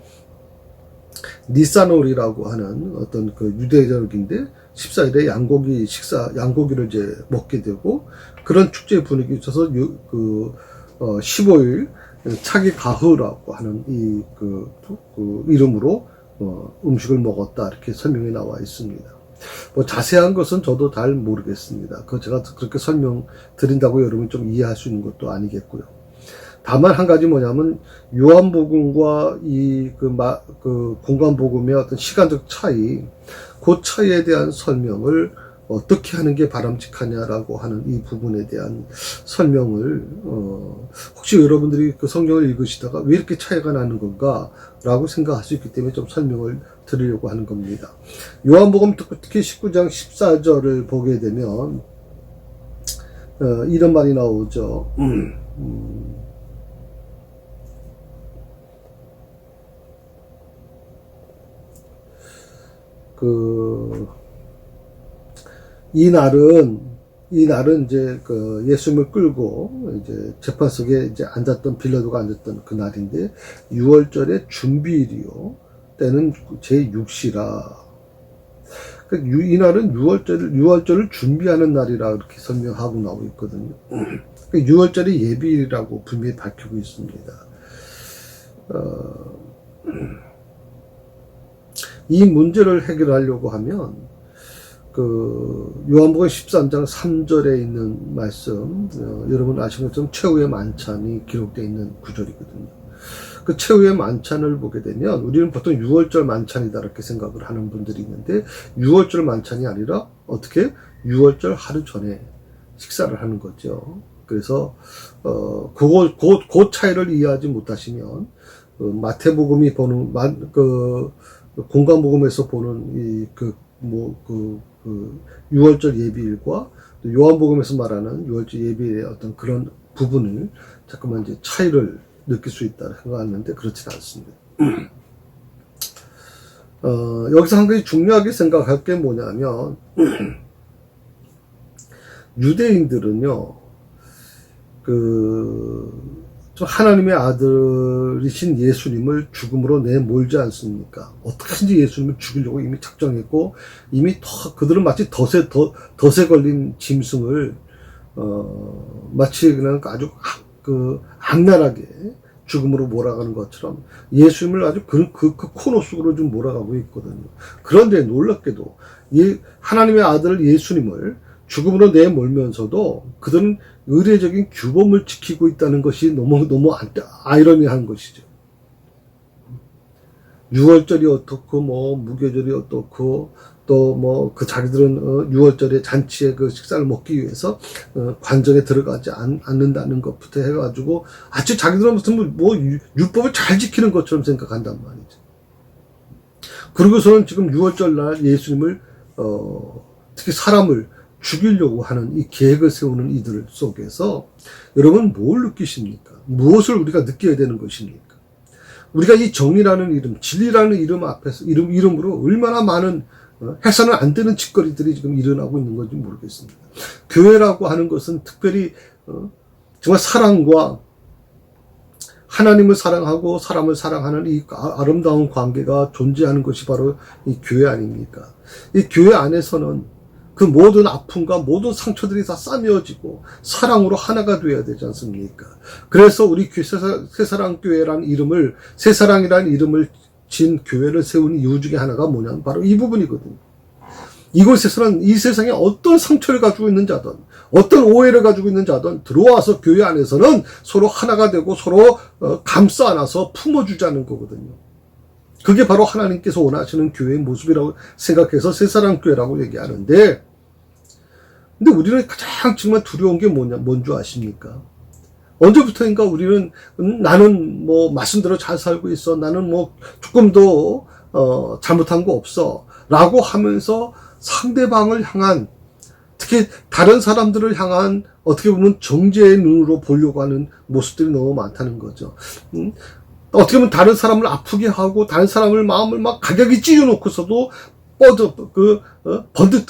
니산월이라고 하는 어떤 유대절기인데 14일에 양고기를 이제 먹게 되고, 그런 축제 분위기에 있어서 15일 차기가흐라고 하는 이름으로 음식을 먹었다, 이렇게 설명이 나와 있습니다. 자세한 것은 저도 잘 모르겠습니다. 제가 그렇게 설명드린다고 여러분이 좀 이해할 수 있는 것도 아니겠고요. 다만 한 가지 뭐냐면 요한복음과 공관복음의 어떤 시간적 차이, 그 차이에 대한 설명을 어떻게 하는 게 바람직하냐라고 하는 이 부분에 대한 설명을 혹시 여러분들이 그 성경을 읽으시다가 왜 이렇게 차이가 나는 건가 라고 생각할 수 있기 때문에 좀 설명을 드리려고 하는 겁니다. 요한복음 특히 19장 14절을 보게 되면 이런 말이 나오죠. 이 날은 이제 그 예수님을 끌고 이제 재판석에 이제 앉았던 빌라도가 앉았던 그 날인데 6월절의 준비일이요. 때는 제6시라. 이 날은 6월절을 준비하는 날이라 이렇게 설명하고 나오고 있거든요. 6월절의 예비일이라고 분명히 밝히고 있습니다. 이 문제를 해결하려고 하면 요한복음 13장 3절에 있는 말씀, 여러분 아시는 것처럼 최후의 만찬이 기록되어 있는 구절이거든요. 그 최후의 만찬을 보게 되면 우리는 보통 6월절 만찬이다 이렇게 생각을 하는 분들이 있는데 6월절 만찬이 아니라 어떻게 6월절 하루 전에 식사를 하는 거죠. 그래서 그 차이를 이해하지 못하시면 마태복음이 보는 공관복음에서 보는 6월절 예비일과 요한복음에서 말하는 6월절 예비일의 어떤 그런 부분을 자꾸만 이제 차이를 느낄 수 있다 생각하는데 그렇지는 않습니다. 여기서 한 가지 중요하게 생각할 게 뭐냐면 유대인들은요 좀 하나님의 아들이신 예수님을 죽음으로 내몰지 않습니까? 어떻게든지 예수님을 죽이려고 이미 작정했고 이미 그들은 마치 덫에 걸린 짐승을 마치 그냥 아주 악랄하게 죽음으로 몰아가는 것처럼 예수님을 아주 그 코너 속으로 좀 몰아가고 있거든요. 그런데 놀랍게도 하나님의 아들 예수님을 죽음으로 내몰면서도 그들은 의례적인 규범을 지키고 있다는 것이 너무 아이러니한 것이죠. 6월절이 어떻고 무교절이 어떻고 또 자기들은 6월절에 잔치에 그 식사를 먹기 위해서 관정에 들어가지 않는다는 것부터 해가지고 아주 자기들은 무슨 율법을 잘 지키는 것처럼 생각한단 말이죠. 그러고서는 지금 6월절 날 예수님을 특히 사람을 죽이려고 하는 이 계획을 세우는 이들 속에서 여러분 뭘 느끼십니까? 무엇을 우리가 느껴야 되는 것입니까? 우리가 이 정의라는 이름, 진리라는 이름 앞에서 이름으로 얼마나 많은 해서는 안 되는 짓거리들이 지금 일어나고 있는 건지 모르겠습니다. 교회라고 하는 것은 특별히 정말 사랑과 하나님을 사랑하고 사람을 사랑하는 이 아름다운 관계가 존재하는 것이 바로 이 교회 아닙니까? 이 교회 안에서는 그 모든 아픔과 모든 상처들이 다 싸매어지고 사랑으로 하나가 되어야 되지 않습니까? 그래서 우리 새사랑교회라는 이름을, 새사랑이라는 이름을 진 교회를 세운 이유 중에 하나가 뭐냐면 바로 이 부분이거든요. 이곳에서는 이 세상에 어떤 상처를 가지고 있는 자든 어떤 오해를 가지고 있는 자든 들어와서 교회 안에서는 서로 하나가 되고 서로 감싸 안아서 품어주자는 거거든요. 그게 바로 하나님께서 원하시는 교회의 모습이라고 생각해서 새사랑교회라고 얘기하는데, 근데 우리는 가장 정말 두려운 게 뭔 줄 아십니까? 언제부터인가 우리는 나는 말씀대로 잘 살고 있어, 나는 조금도 잘못한 거 없어 라고 하면서 상대방을 향한, 특히 다른 사람들을 향한 어떻게 보면 정죄의 눈으로 보려고 하는 모습들이 너무 많다는 거죠. 어떻게 보면 다른 사람을 아프게 하고 다른 사람을 마음을 막 가격이 찢어놓고서도 번뜩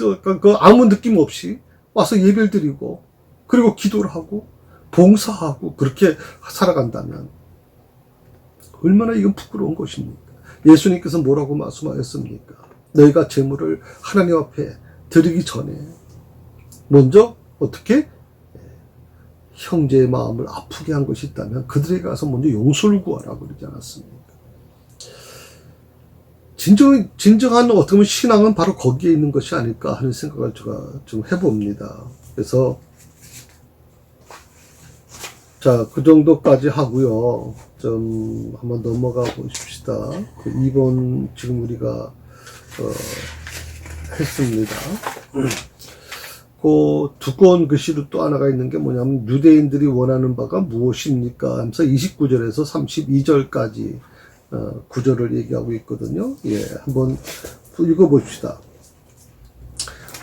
아무 느낌 없이 와서 예배를 드리고 그리고 기도를 하고 봉사하고 그렇게 살아간다면 얼마나 이건 부끄러운 것입니까? 예수님께서 뭐라고 말씀하셨습니까? 너희가 제물을 하나님 앞에 드리기 전에 먼저 어떻게? 형제의 마음을 아프게 한 것이 있다면 그들에게 가서 먼저 용서를 구하라고 그러지 않았습니까? 진정한 어떻게 보면 신앙은 바로 거기에 있는 것이 아닐까 하는 생각을 제가 좀 해봅니다. 그래서 자, 그 정도까지 하고요. 좀 한번 넘어가 보십시다. 그 2번 지금 우리가 했습니다. 그 두꺼운 글씨로 또 하나가 있는 게 뭐냐면 유대인들이 원하는 바가 무엇입니까? 하면서 29절에서 32절까지 구절을 얘기하고 있거든요. 예, 한번 읽어봅시다.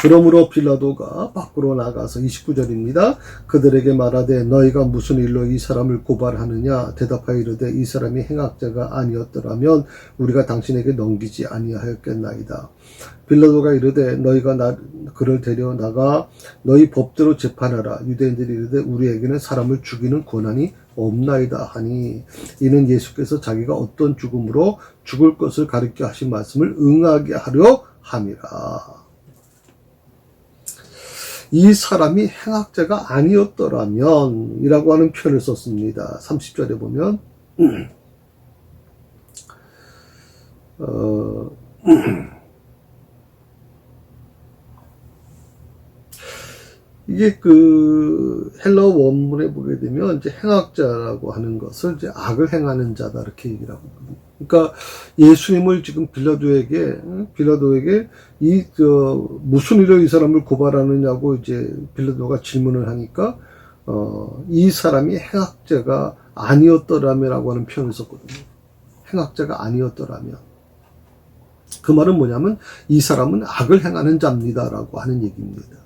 그러므로 빌라도가 밖으로 나가서 29절입니다. 그들에게 말하되 너희가 무슨 일로 이 사람을 고발하느냐? 대답하여 이르되 이 사람이 행악자가 아니었더라면 우리가 당신에게 넘기지 아니하였겠나이다. 빌라도가 이르되 너희가 그를 데려나가 너희 법대로 재판하라. 유대인들이 이르되 우리에게는 사람을 죽이는 권한이 없나이다 하니 이는 예수께서 자기가 어떤 죽음으로 죽을 것을 가르쳐 하신 말씀을 응하게 하려 함이라. 이 사람이 행악자가 아니었더라면 이라고 하는 표현을 썼습니다. 30절에 보면 이게 그 헬라어 원문에 보게 되면 이제 행악자라고 하는 것을 이제 악을 행하는 자다 이렇게 얘기를 하거든요. 그러니까 예수님을 지금 빌라도에게 무슨 일로 이 사람을 고발하느냐고 이제 빌라도가 질문을 하니까 이 사람이 행악자가 아니었더라면라고 하는 표현을 썼거든요. 행악자가 아니었더라면 그 말은 뭐냐면 이 사람은 악을 행하는 자입니다라고 하는 얘기입니다.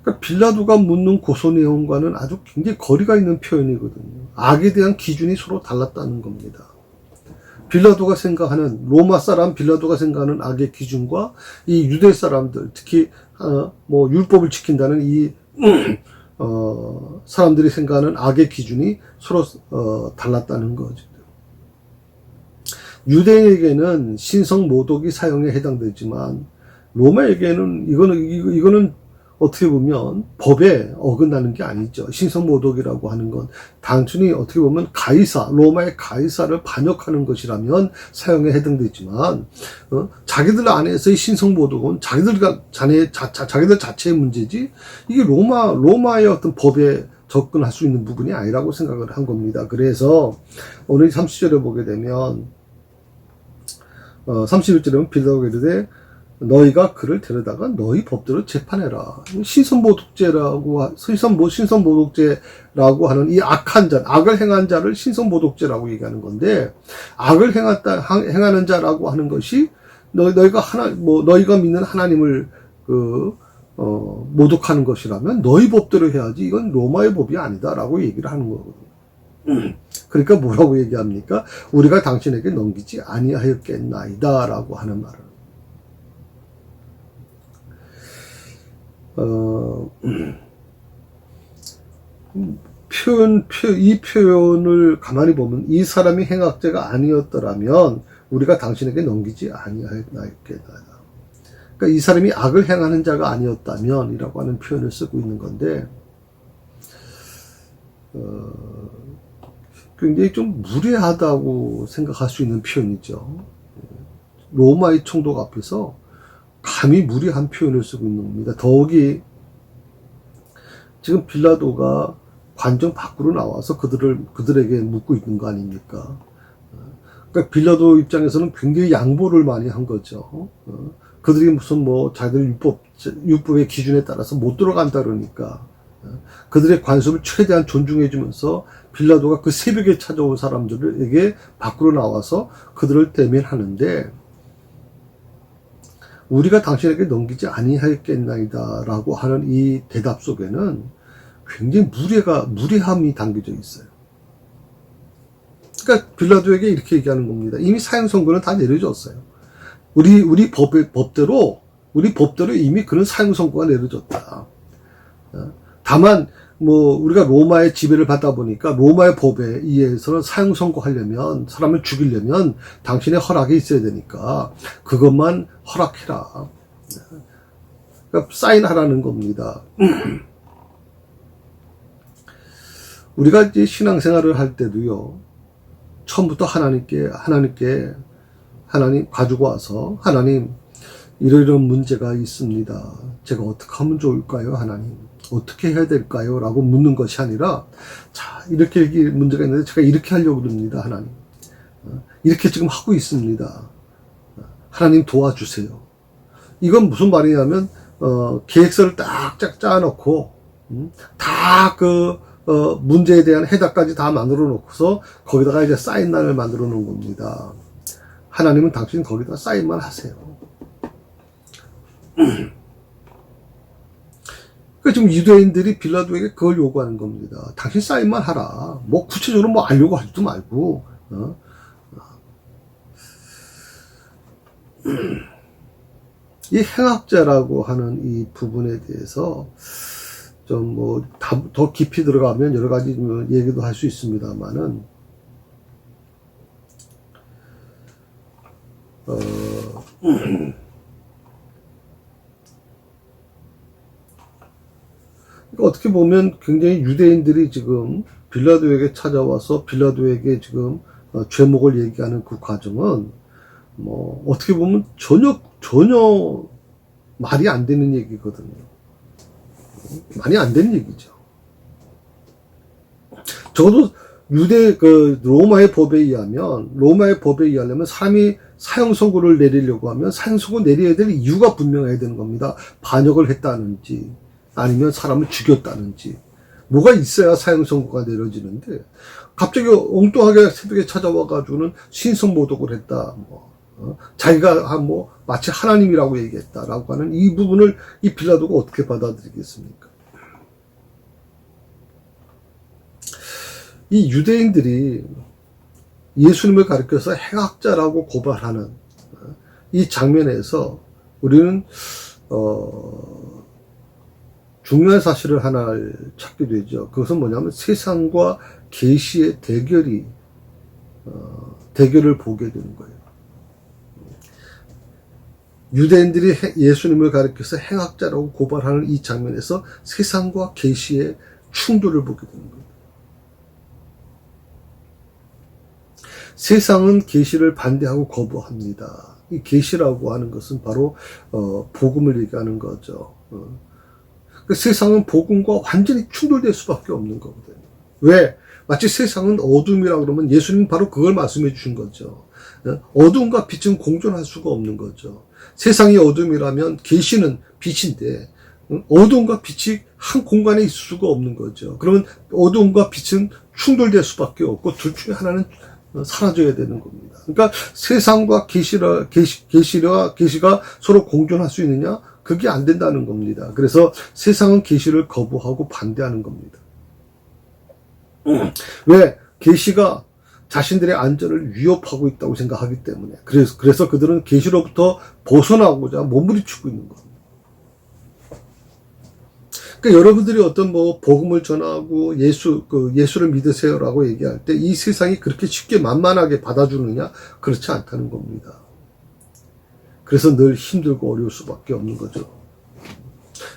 그러니까 빌라도가 묻는 고소 내용과는 아주 굉장히 거리가 있는 표현이거든요. 악에 대한 기준이 서로 달랐다는 겁니다. 빌라도가 생각하는 로마 사람 빌라도가 생각하는 악의 기준과 이 유대 사람들 특히 율법을 지킨다는 이 사람들이 생각하는 악의 기준이 서로 달랐다는 거죠. 유대인에게는 신성 모독이 사형에 해당되지만 로마에게는 이거는 어떻게 보면 법에 어긋나는 게 아니죠. 신성모독이라고 하는 건 단순히 어떻게 보면 로마의 가이사를 반역하는 것이라면 사형에 해당되지만 자기들 안에서의 신성모독은 자기들 자체의 문제지 이게 로마의 어떤 법에 접근할 수 있는 부분이 아니라고 생각을 한 겁니다. 그래서 오늘 30절에 보게 되면 31절에 보면 빌라도가 이르되 너희가 그를 데려다가 너희 법대로 재판해라. 신성모독죄라고 하는 이 악을 행한 자를 신성모독죄라고 얘기하는 건데, 악을 행하는 자라고 하는 것이 너희가 믿는 하나님을 모독하는 것이라면 너희 법대로 해야지 이건 로마의 법이 아니다라고 얘기를 하는 거거든요. 그러니까 뭐라고 얘기합니까? 우리가 당신에게 넘기지 아니하였겠나이다라고 하는 말을. 이 표현을 가만히 보면 이 사람이 행악자가 아니었더라면 우리가 당신에게 넘기지 아니하였겠나이다. 그러니까 이 사람이 악을 행하는 자가 아니었다면 이라고 하는 표현을 쓰고 있는 건데 굉장히 좀 무례하다고 생각할 수 있는 표현이죠. 로마의 총독 앞에서 감히 무례한 표현을 쓰고 있는 겁니다. 더욱이 지금 빌라도가 관정 밖으로 나와서 그들에게 묻고 있는 거 아닙니까? 그러니까 빌라도 입장에서는 굉장히 양보를 많이 한 거죠. 그들이 무슨 자기들 율법의 기준에 따라서 못 들어간다 그러니까 그들의 관습을 최대한 존중해 주면서 빌라도가 그 새벽에 찾아온 사람들에게 밖으로 나와서 그들을 대면하는데 우리가 당신에게 넘기지 아니하였겠나이다 라고 하는 이 대답 속에는 굉장히 무례함이 담겨져 있어요. 그러니까 빌라도에게 이렇게 얘기하는 겁니다. 이미 사형 선고는 다 내려졌어요. 우리 법대로 이미 그런 사형 선고가 내려졌다. 다만 우리가 로마의 지배를 받다 보니까 로마의 법에 의해서는 사형 선고하려면 사람을 죽이려면 당신의 허락이 있어야 되니까 그것만 허락해라. 그러니까 사인하라는 겁니다. 우리가 이제 신앙생활을 할 때도요. 처음부터 하나님 가지고 와서 하나님 이런 문제가 있습니다. 제가 어떻게 하면 좋을까요, 하나님? 어떻게 해야 될까요? 라고 묻는 것이 아니라 자, 이렇게 문제가 있는데 제가 이렇게 하려고 합니다, 하나님. 이렇게 지금 하고 있습니다. 하나님 도와주세요. 이건 무슨 말이냐면 계획서를 딱 짜놓고 다 문제에 대한 해답까지 다 만들어 놓고서 거기다가 이제 사인란을 만들어 놓은 겁니다. 하나님은 당신 거기다 사인만 하세요. 그러니까 지금 유대인들이 빌라도에게 그걸 요구하는 겁니다. 당신 사인만 하라. 뭐 구체적으로 뭐 알려고 하지도 말고. 이 행악자라고 하는 이 부분에 대해서 좀 뭐 더 깊이 들어가면 여러 가지 얘기도 할 수 있습니다만은 어떻게 보면 굉장히 유대인들이 지금 빌라도에게 찾아와서 빌라도에게 지금 죄목을 얘기하는 그 과정은 뭐 어떻게 보면 전혀 말이 안 되는 얘기거든요. 말이 안 되는 얘기죠. 적어도 로마의 법에 의하려면 사람이 사형 선고를 내리려고 하면 사형 선고 내려야 될 이유가 분명해야 되는 겁니다. 반역을 했다는지 아니면 사람을 죽였다는지 뭐가 있어야 사형 선고가 내려지는데 갑자기 엉뚱하게 새벽에 찾아와 가지고는 신성모독을 했다. 자기가 마치 하나님이라고 얘기했다라고 하는 이 부분을 이 빌라도가 어떻게 받아들이겠습니까? 이 유대인들이 예수님을 가리켜서 행악자라고 고발하는 이 장면에서 우리는 중요한 사실을 하나를 찾게 되죠. 그것은 뭐냐면 세상과 계시의 대결을 보게 되는 거예요. 유대인들이 예수님을 가리켜서 행악자라고 고발하는 이 장면에서 세상과 계시의 충돌을 보게 되는 거예요. 세상은 계시를 반대하고 거부합니다. 이 계시라고 하는 것은 바로 복음을 얘기하는 거죠. 그 세상은 복음과 완전히 충돌될 수밖에 없는 거거든요. 왜? 마치 세상은 어둠이라 그러면 예수님은 바로 그걸 말씀해 주신 거죠. 어둠과 빛은 공존할 수가 없는 거죠. 세상이 어둠이라면 계시는 빛인데 어둠과 빛이 한 공간에 있을 수가 없는 거죠. 그러면 어둠과 빛은 충돌될 수밖에 없고 둘 중에 하나는 사라져야 되는 겁니다. 그러니까 세상과 계시가 서로 공존할 수 있느냐? 그게 안 된다는 겁니다. 그래서 세상은 계시를 거부하고 반대하는 겁니다. 왜? 계시가 자신들의 안전을 위협하고 있다고 생각하기 때문에 그래서 그들은 계시로부터 벗어나고자 몸부림치고 있는 겁니다. 그러니까 여러분들이 어떤 복음을 전하고 예수를 믿으세요라고 얘기할 때 이 세상이 그렇게 쉽게 만만하게 받아주느냐? 그렇지 않다는 겁니다. 그래서 늘 힘들고 어려울 수밖에 없는 거죠.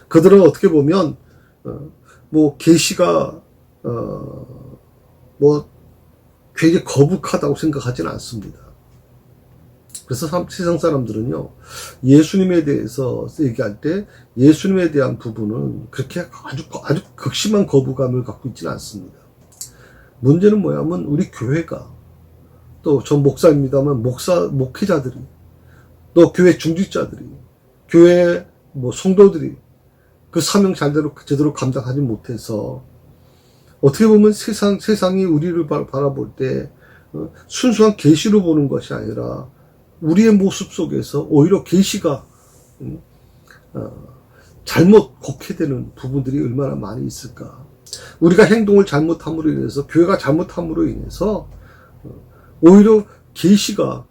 그들은 어떻게 보면 계시가 굉장히 거북하다고 생각하지는 않습니다. 그래서 세상 사람들은요, 예수님에 대해서 얘기할 때 예수님에 대한 부분은 그렇게 아주 극심한 거부감을 갖고 있지는 않습니다. 문제는 뭐냐면 우리 교회가 또 전 목사입니다만 목회자들이 또 교회 중직자들이 교회 성도들이 그 사명 제대로 감당하지 못해서 어떻게 보면 세상이 우리를 바라볼 때 순수한 계시로 보는 것이 아니라 우리의 모습 속에서 오히려 계시가 잘못 곡해되는 부분들이 얼마나 많이 있을까. 우리가 행동을 잘못함으로 인해서 교회가 잘못함으로 인해서 오히려 계시가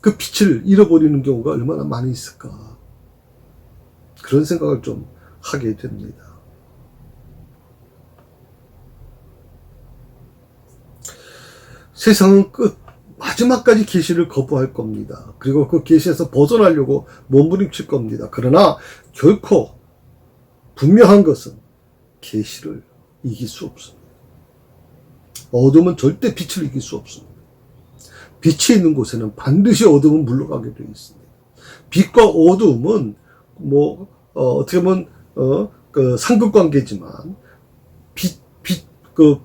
그 빛을 잃어버리는 경우가 얼마나 많이 있을까. 그런 생각을 좀 하게 됩니다. 세상은 마지막까지 계시를 거부할 겁니다. 그리고 그 계시에서 벗어나려고 몸부림칠 겁니다. 그러나 결코 분명한 것은 계시를 이길 수 없습니다. 어둠은 절대 빛을 이길 수 없습니다. 빛이 있는 곳에는 반드시 어둠은 물러가게 되어 있습니다. 빛과 어둠은 어떻게 보면 상극관계지만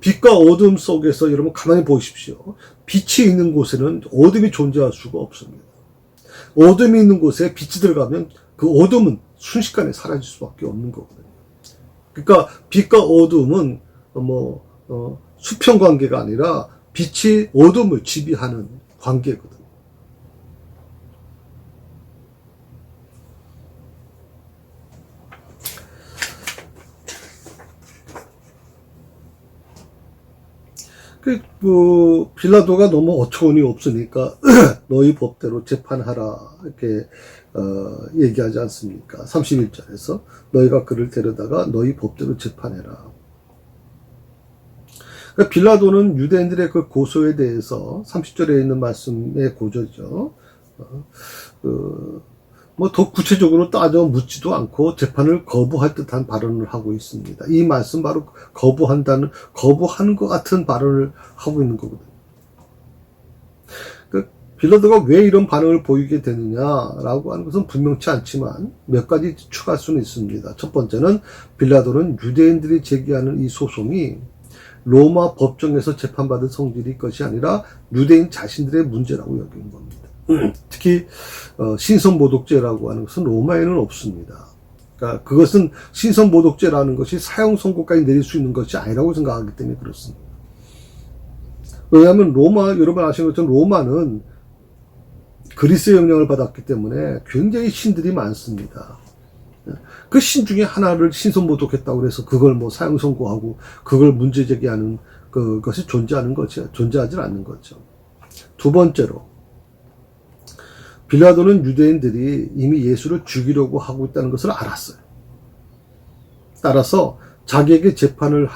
빛과 어둠 속에서 여러분 가만히 보십시오. 빛이 있는 곳에는 어둠이 존재할 수가 없습니다. 어둠이 있는 곳에 빛이 들어가면 그 어둠은 순식간에 사라질 수밖에 없는 거거든요. 그러니까 빛과 어둠은 수평 관계가 아니라 빛이 어둠을 지배하는 관계거든요. 빌라도가 너무 어처구니 없으니까 너희 법대로 재판하라 이렇게 얘기하지 않습니까? 31절에서 너희가 그를 데려다가 너희 법대로 재판해라. 그러니까 빌라도는 유대인들의 그 고소에 대해서 30절에 있는 말씀의 고조죠. 더 구체적으로 따져 묻지도 않고 재판을 거부할 듯한 발언을 하고 있습니다. 이 말씀 바로 거부하는 것 같은 발언을 하고 있는 거거든요. 빌라도가 왜 이런 반응을 보이게 되느냐라고 하는 것은 분명치 않지만 몇 가지 추가할 수는 있습니다. 첫 번째는 빌라도는 유대인들이 제기하는 이 소송이 로마 법정에서 재판받은 성질이 것이 아니라 유대인 자신들의 문제라고 여긴 겁니다. 특히 신선모독죄라고 하는 것은 로마에는 없습니다. 그러니까 그것은 신선모독죄라는 것이 사형 선고까지 내릴 수 있는 것이 아니라고 생각하기 때문에 그렇습니다. 왜냐하면 여러분 아시는 것처럼 로마는 그리스의 영향을 받았기 때문에 굉장히 신들이 많습니다. 그 신 중에 하나를 신선모독했다고 해서 그걸 사형 선고하고 그걸 문제 제기하는 그것이 존재하지 않는 거죠. 두 번째로 빌라도는 유대인들이 이미 예수를 죽이려고 하고 있다는 것을 알았어요. 따라서 자기에게 재판을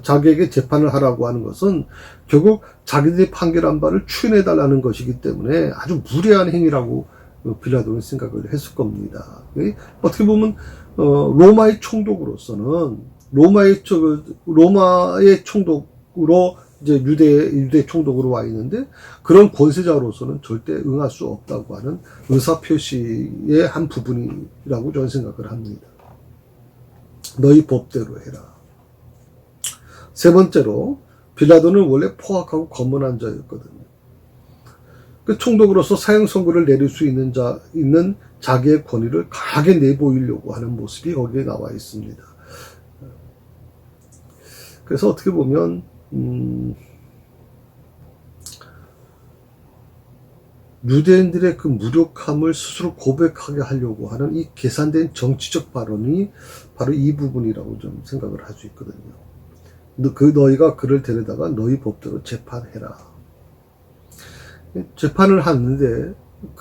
자기에게 재판을 하라고 하는 것은 결국 자기들이 판결한 바를 추인해달라는 것이기 때문에 아주 무례한 행위라고 빌라도는 생각을 했을 겁니다. 어떻게 보면 로마의 총독으로서는 로마의 총독으로 이제 유대 총독으로 와 있는데 그런 권세자로서는 절대 응할 수 없다고 하는 의사표시의 한 부분이라고 저는 생각을 합니다. 너희 법대로 해라. 세 번째로 빌라도는 원래 포악하고 거만한 자였거든요. 그 총독으로서 사형 선고를 내릴 수 있는 자기의 권위를 강하게 내보이려고 하는 모습이 거기에 나와 있습니다. 그래서 어떻게 보면 유대인들의 그 무력함을 스스로 고백하게 하려고 하는 이 계산된 정치적 발언이 바로 이 부분이라고 좀 생각을 할 수 있거든요. 너희가 그를 데려다가 너희 법대로 재판해라. 재판을 하는데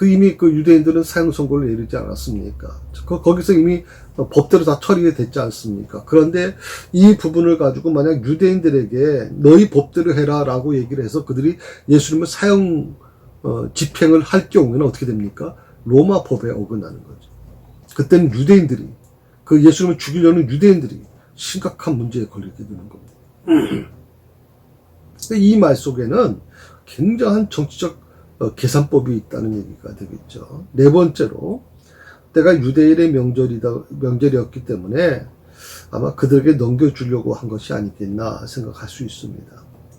이미 유대인들은 사형 선고를 내리지 않았습니까? 거기서 이미 법대로 다 처리가 됐지 않습니까? 그런데 이 부분을 가지고 만약 유대인들에게 너희 법대로 해라라고 얘기를 해서 그들이 예수님을 사형 집행을 할 경우에는 어떻게 됩니까? 로마 법에 어긋나는 거죠. 그때는 유대인들이 예수님을 죽이려는 유대인들이 심각한 문제에 걸리게 되는 겁니다. 이 말 속에는 굉장한 정치적 계산법이 있다는 얘기가 되겠죠. 네 번째로 때가 유대인의 명절이었기 때문에 아마 그들에게 넘겨주려고 한 것이 아니겠나 생각할 수 있습니다.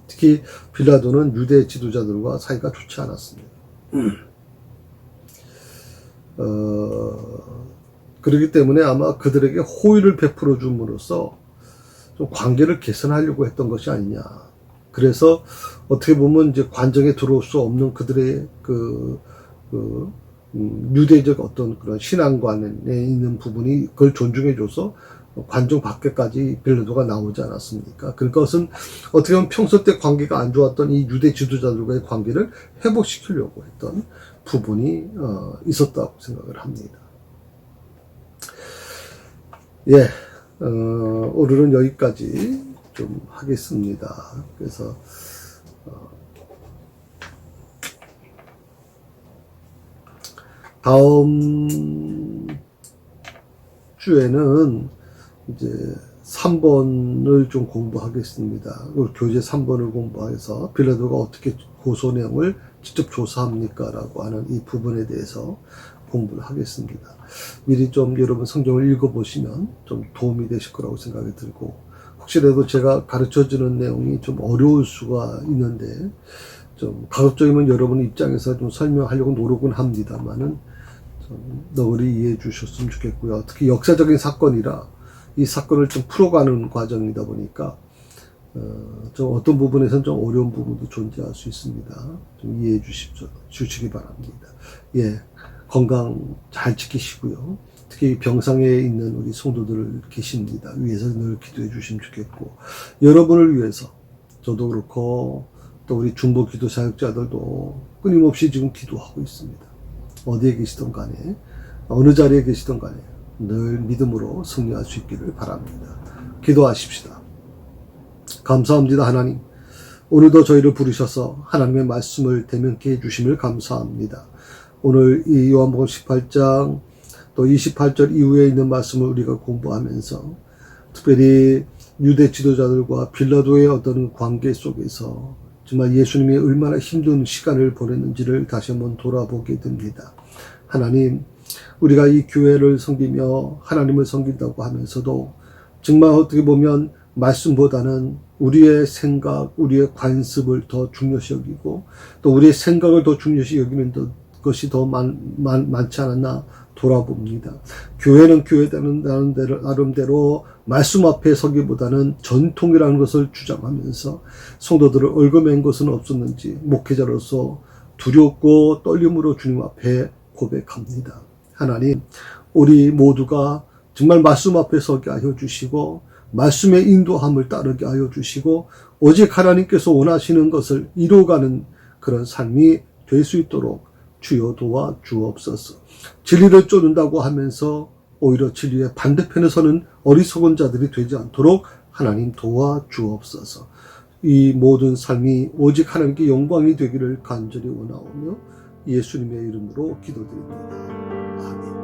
특히 빌라도는 유대 지도자들과 사이가 좋지 않았습니다. 그렇기 때문에 아마 그들에게 호의를 베풀어 줌으로써 좀 관계를 개선하려고 했던 것이 아니냐. 그래서 어떻게 보면 이제 관정에 들어올 수 없는 그들의 유대적 어떤 그런 신앙관에 있는 부분이 그걸 존중해줘서 관정 밖에까지 빌라도가 나오지 않았습니까? 그것은 어떻게 보면 평소 때 관계가 안 좋았던 이 유대 지도자들과의 관계를 회복시키려고 했던 부분이 있었다고 생각을 합니다. 예, 오늘은 여기까지 좀 하겠습니다. 그래서 다음 주에는 이제 3번을 좀 공부하겠습니다. 교재 3번을 공부해서 빌라도가 어떻게 고소 내용을 직접 조사합니까? 라고 하는 이 부분에 대해서 공부를 하겠습니다. 미리 좀 여러분 성경을 읽어보시면 좀 도움이 되실 거라고 생각이 들고, 혹시라도 제가 가르쳐주는 내용이 좀 어려울 수가 있는데, 좀 가급적이면 여러분 입장에서 좀 설명하려고 노력은 합니다만은, 좀 너그리 이해해 주셨으면 좋겠고요. 특히 역사적인 사건이라 이 사건을 좀 풀어가는 과정이다 보니까 좀 어떤 부분에서는 좀 어려운 부분도 존재할 수 있습니다. 좀 이해해 주시기 바랍니다. 예, 건강 잘 지키시고요. 특히 병상에 있는 우리 성도들 계십니다. 위에서 늘 기도해 주시면 좋겠고, 여러분을 위해서 저도 그렇고 또 우리 중보 기도 사역자들도 끊임없이 지금 기도하고 있습니다. 어디에 계시던 간에 어느 자리에 계시던 간에 늘 믿음으로 승리할 수 있기를 바랍니다. 기도하십시다. 감사합니다. 하나님, 오늘도 저희를 부르셔서 하나님의 말씀을 대면케 해주심을 감사합니다. 오늘 이 요한복음 18장 또 28절 이후에 있는 말씀을 우리가 공부하면서 특별히 유대 지도자들과 빌라도의 어떤 관계 속에서 정말 예수님이 얼마나 힘든 시간을 보냈는지를 다시 한번 돌아보게 됩니다. 하나님, 우리가 이 교회를 섬기며 하나님을 섬긴다고 하면서도 정말 어떻게 보면 말씀보다는 우리의 생각, 우리의 관습을 더 중요시 여기고 또 우리의 생각을 더 중요시 여기는 것이 더 많지 않았나 돌아봅니다. 교회는 교회라는 나름대로 말씀 앞에 서기보다는 전통이라는 것을 주장하면서 성도들을 얽어맨 것은 없었는지 목회자로서 두렵고 떨림으로 주님 앞에 고백합니다. 하나님, 우리 모두가 정말 말씀 앞에 서게 하여 주시고 말씀의 인도함을 따르게 하여 주시고 오직 하나님께서 원하시는 것을 이루어가는 그런 삶이 될 수 있도록 주여 도와 주옵소서. 진리를 쫓는다고 하면서 오히려 진리의 반대편에 서는 어리석은 자들이 되지 않도록 하나님 도와 주옵소서. 이 모든 삶이 오직 하나님께 영광이 되기를 간절히 원하오며 예수님의 이름으로 기도드립니다. 아멘.